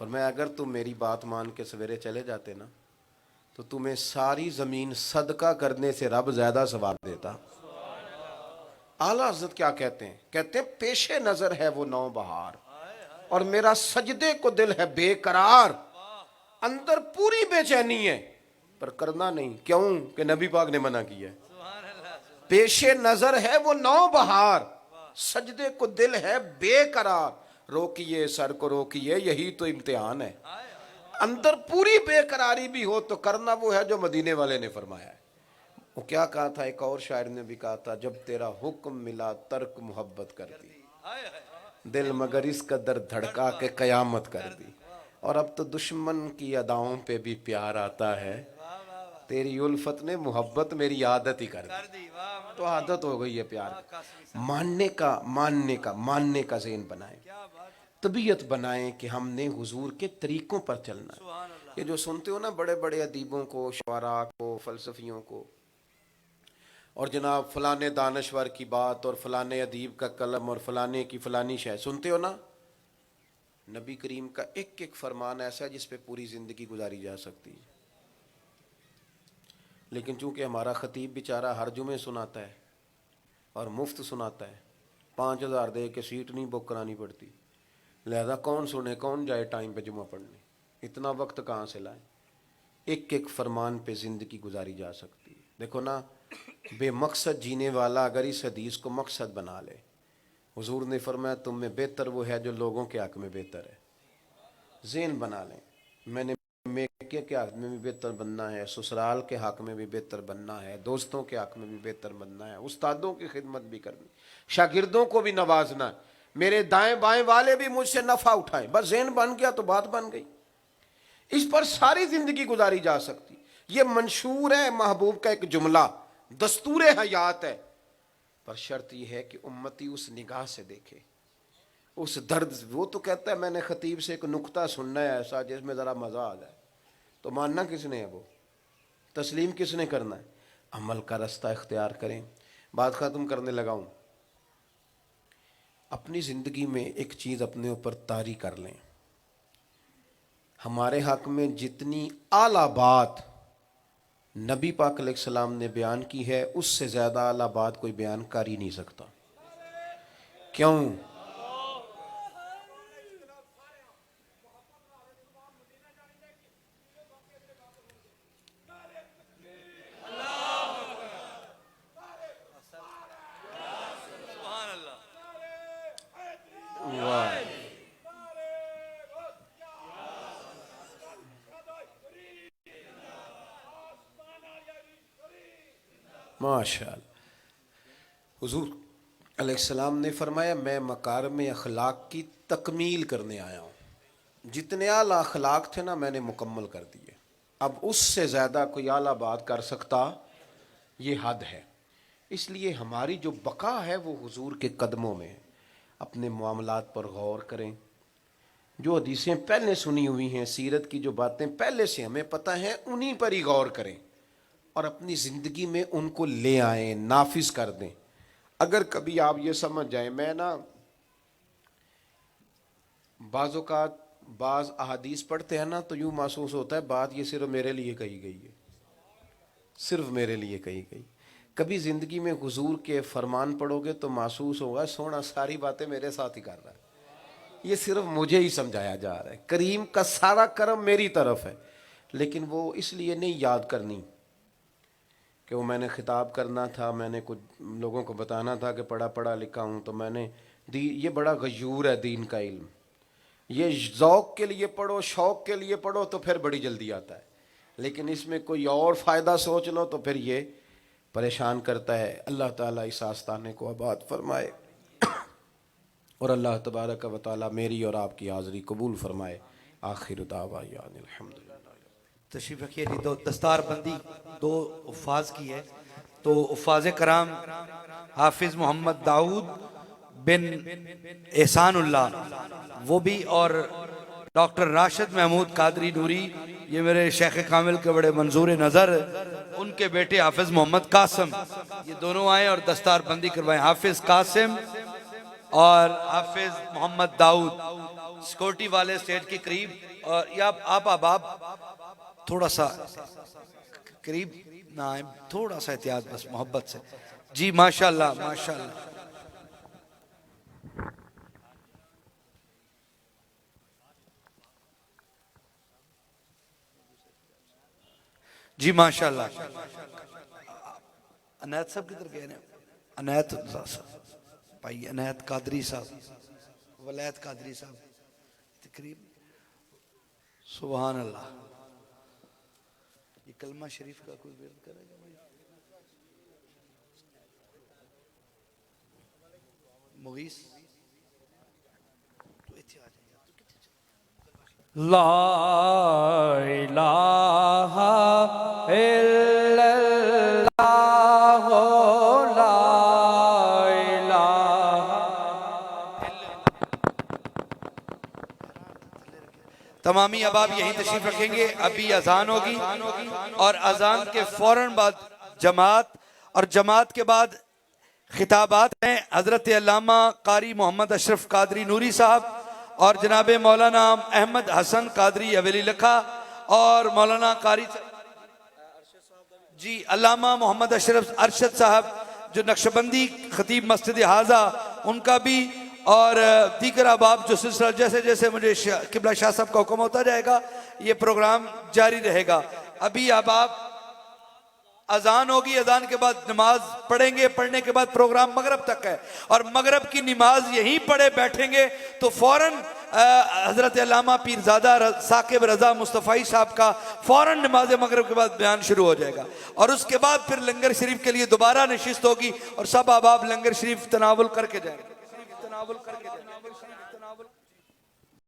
فرمایا اگر تم میری بات مان کے سویرے چلے جاتے نا تو تمہیں ساری زمین صدقہ کرنے سے رب زیادہ ثواب دیتا. اعلیٰ حضرت کیا کہتے ہیں؟ کہتے ہیں پیش نظر ہے وہ نو بہار اور میرا سجدے کو دل ہے بے قرار. اندر پوری بے چینی ہے پر کرنا نہیں. کیوں کہ نبی پاک نے منع کیا ہے. پیش نظر ہے وہ نو بہار، سجدے کو دل ہے بے قرار. روکیے سر کو روکیے، یہی تو امتحان ہے. اندر پوری بے قراری بھی ہو تو کرنا وہ ہے جو مدینے والے نے فرمایا ہے. وہ کیا کہا تھا؟ ایک اور شاعر نے بھی کہا تھا جب تیرا حکم ملا ترک محبت کر دی، دل مگر اس قدر دھڑکا کے قیامت کر دی. اور اب تو دشمن کی اداؤں پہ بھی پیار آتا ہے، تیری الفت نے محبت میری عادت ہی کر دی. تو عادت ہو گئی ہے پیار. ماننے کا ذہن بنائیں، طبیعت بنائیں کہ ہم نے حضور کے طریقوں پر چلنا ہے. یہ جو سنتے ہو نا بڑے بڑے ادیبوں کو، شعراء کو، فلسفیوں کو، اور جناب فلانے دانشور کی بات اور فلانے ادیب کا قلم اور فلانے کی فلانی شے سنتے ہو نا، نبی کریم کا ایک ایک فرمان ایسا ہے جس پہ پوری زندگی گزاری جا سکتی ہے. لیکن چونکہ ہمارا خطیب بیچارہ ہر جمعے سناتا ہے اور مفت سناتا ہے، 5,000 دے کے سیٹ نہیں بک کرانی پڑتی، لہذا کون سنے، کون جائے ٹائم پہ جمعہ پڑھنے، اتنا وقت کہاں سے لائیں. ایک ایک فرمان پہ زندگی گزاری جا سکتی ہے. دیکھو نا، بے مقصد جینے والا اگر اس حدیث کو مقصد بنا لے، حضور نے فرمایا تم میں بہتر وہ ہے جو لوگوں کے حق میں بہتر ہے. ذہن بنا لیں، میں نے میکے کے حق میں بھی بہتر بننا ہے، سسرال کے حق میں بھی بہتر بننا ہے، دوستوں کے حق میں بھی بہتر بننا ہے، استادوں کی خدمت بھی کرنی، شاگردوں کو بھی نوازنا ہے، میرے دائیں بائیں والے بھی مجھ سے نفع اٹھائیں. بس ذہن بن گیا تو بات بن گئی. اس پر ساری زندگی گزاری جا سکتی. یہ منشور ہے محبوب کا ایک جملہ، دستور حیات ہے. پر شرط یہ ہے کہ امتی اس نگاہ سے دیکھے، اس درد. وہ تو کہتا ہے میں نے خطیب سے ایک نکتہ سننا ہے ایسا جس میں ذرا مزہ آ جائے، تو ماننا کس نے ہے؟ وہ تسلیم کس نے کرنا ہے؟ عمل کا رستہ اختیار کریں. بات ختم کرنے لگا ہوں. اپنی زندگی میں ایک چیز اپنے اوپر طاری کر لیں. ہمارے حق میں جتنی اعلیٰ بات نبی پاک علیہ السلام نے بیان کی ہے، اس سے زیادہ اعلیٰ بات کوئی بیان کر ہی نہیں سکتا. کیوں؟ ماشاءاللہ. حضور علیہ السلام نے فرمایا میں مکارم اخلاق کی تکمیل کرنے آیا ہوں. جتنے اعلیٰ اخلاق تھے نا میں نے مکمل کر دیے. اب اس سے زیادہ کوئی اعلیٰ بات کر سکتا؟ یہ حد ہے. اس لیے ہماری جو بقا ہے وہ حضور کے قدموں میں ہے. اپنے معاملات پر غور کریں. جو حدیثیں پہلے سنی ہوئی ہیں، سیرت کی جو باتیں پہلے سے ہمیں پتہ ہیں، انہی پر ہی غور کریں اور اپنی زندگی میں ان کو لے آئیں، نافذ کر دیں. اگر کبھی آپ یہ سمجھ جائیں، میں نا بعض اوقات بعض احادیث پڑھتے ہیں نا تو یوں محسوس ہوتا ہے بات یہ صرف میرے لیے کہی گئی ہے، صرف میرے لیے کہی گئی. کبھی زندگی میں حضور کے فرمان پڑھو گے تو محسوس ہوگا سونا ساری باتیں میرے ساتھ ہی کر رہا ہے، یہ صرف مجھے ہی سمجھایا جا رہا ہے. کریم کا سارا کرم میری طرف ہے. لیکن وہ اس لیے نہیں یاد کرنی کہ وہ میں نے خطاب کرنا تھا، میں نے کچھ لوگوں کو بتانا تھا کہ پڑھا لکھا ہوں تو میں نے یہ بڑا غیور ہے دین کا علم. یہ ذوق کے لیے پڑھو، شوق کے لیے پڑھو تو پھر بڑی جلدی آتا ہے، لیکن اس میں کوئی اور فائدہ سوچ لو تو پھر یہ پریشان کرتا ہے. اللہ تعالیٰ اس آستانے کو آباد فرمائے اور اللہ تبارک و تعالیٰ میری اور آپ کی حاضری قبول فرمائے. آخر دعوانا الحمدللہ. تشریف رکھیے. دو دستار بندی دو حفاظ کی ہے، تو حفاظ کرام حافظ محمد داؤد بن احسان اللہ وہ بھی، اور ڈاکٹر راشد محمود قادری نوری، یہ میرے شیخ کامل کے بڑے منظور نظر، ان کے بیٹے حافظ محمد قاسم، یہ دونوں آئیں اور دستار بندی کروائیں. حافظ قاسم اور حافظ محمد داؤد سیکورٹی والے اسٹیج کے قریب اور یا آپ احباب تھوڑا سا قریب نہ آئیں، تھوڑا سا احتیاط بس محبت سے. جی ماشاءاللہ ماشاءاللہ. جی ماشاءاللہ. عنایت صاحب کدھر گئے ہیں؟ عنایت صاحب بھائی، عنایت قادری صاحب، ولایت قادری صاحب تقریب. سبحان اللہ. یہ کلمہ شریف کا کوئی ورد کرے گا بھائی؟ مغیث تو اتھے آ جائیں. لا الہ الا اللہ لا الہ. تمامی احباب یہیں تشریف رکھیں گے. ابھی اذان ہوگی اور اذان کے فوراً بعد جماعت، اور جماعت کے بعد خطابات ہیں. حضرت علامہ قاری محمد اشرف قادری نوری صاحب اور جناب مولانا احمد حسن قادری حویلی لکھا اور مولانا قاری جی علامہ محمد اشرف ارشد صاحب جو نقشبندی خطیب مسجد حاضہ، ان کا بھی، اور دیگر احباب جو سلسلہ جیسے جیسے مجھے قبلہ شاہ صاحب کا حکم ہوتا جائے گا یہ پروگرام جاری رہے گا. ابھی احباب اذان ہوگی، اذان کے بعد نماز پڑھیں گے، پڑھنے کے بعد پروگرام مغرب تک ہے، اور مغرب کی نماز یہیں پڑھے بیٹھیں گے تو فوراً حضرت علامہ پیرزادہ ثاقب رضا مصطفی صاحب کا فوراً نماز مغرب کے بعد بیان شروع ہو جائے گا، اور اس کے بعد پھر لنگر شریف کے لیے دوبارہ نشست ہوگی اور سب احباب لنگر شریف تناول کر کے جائیں گے.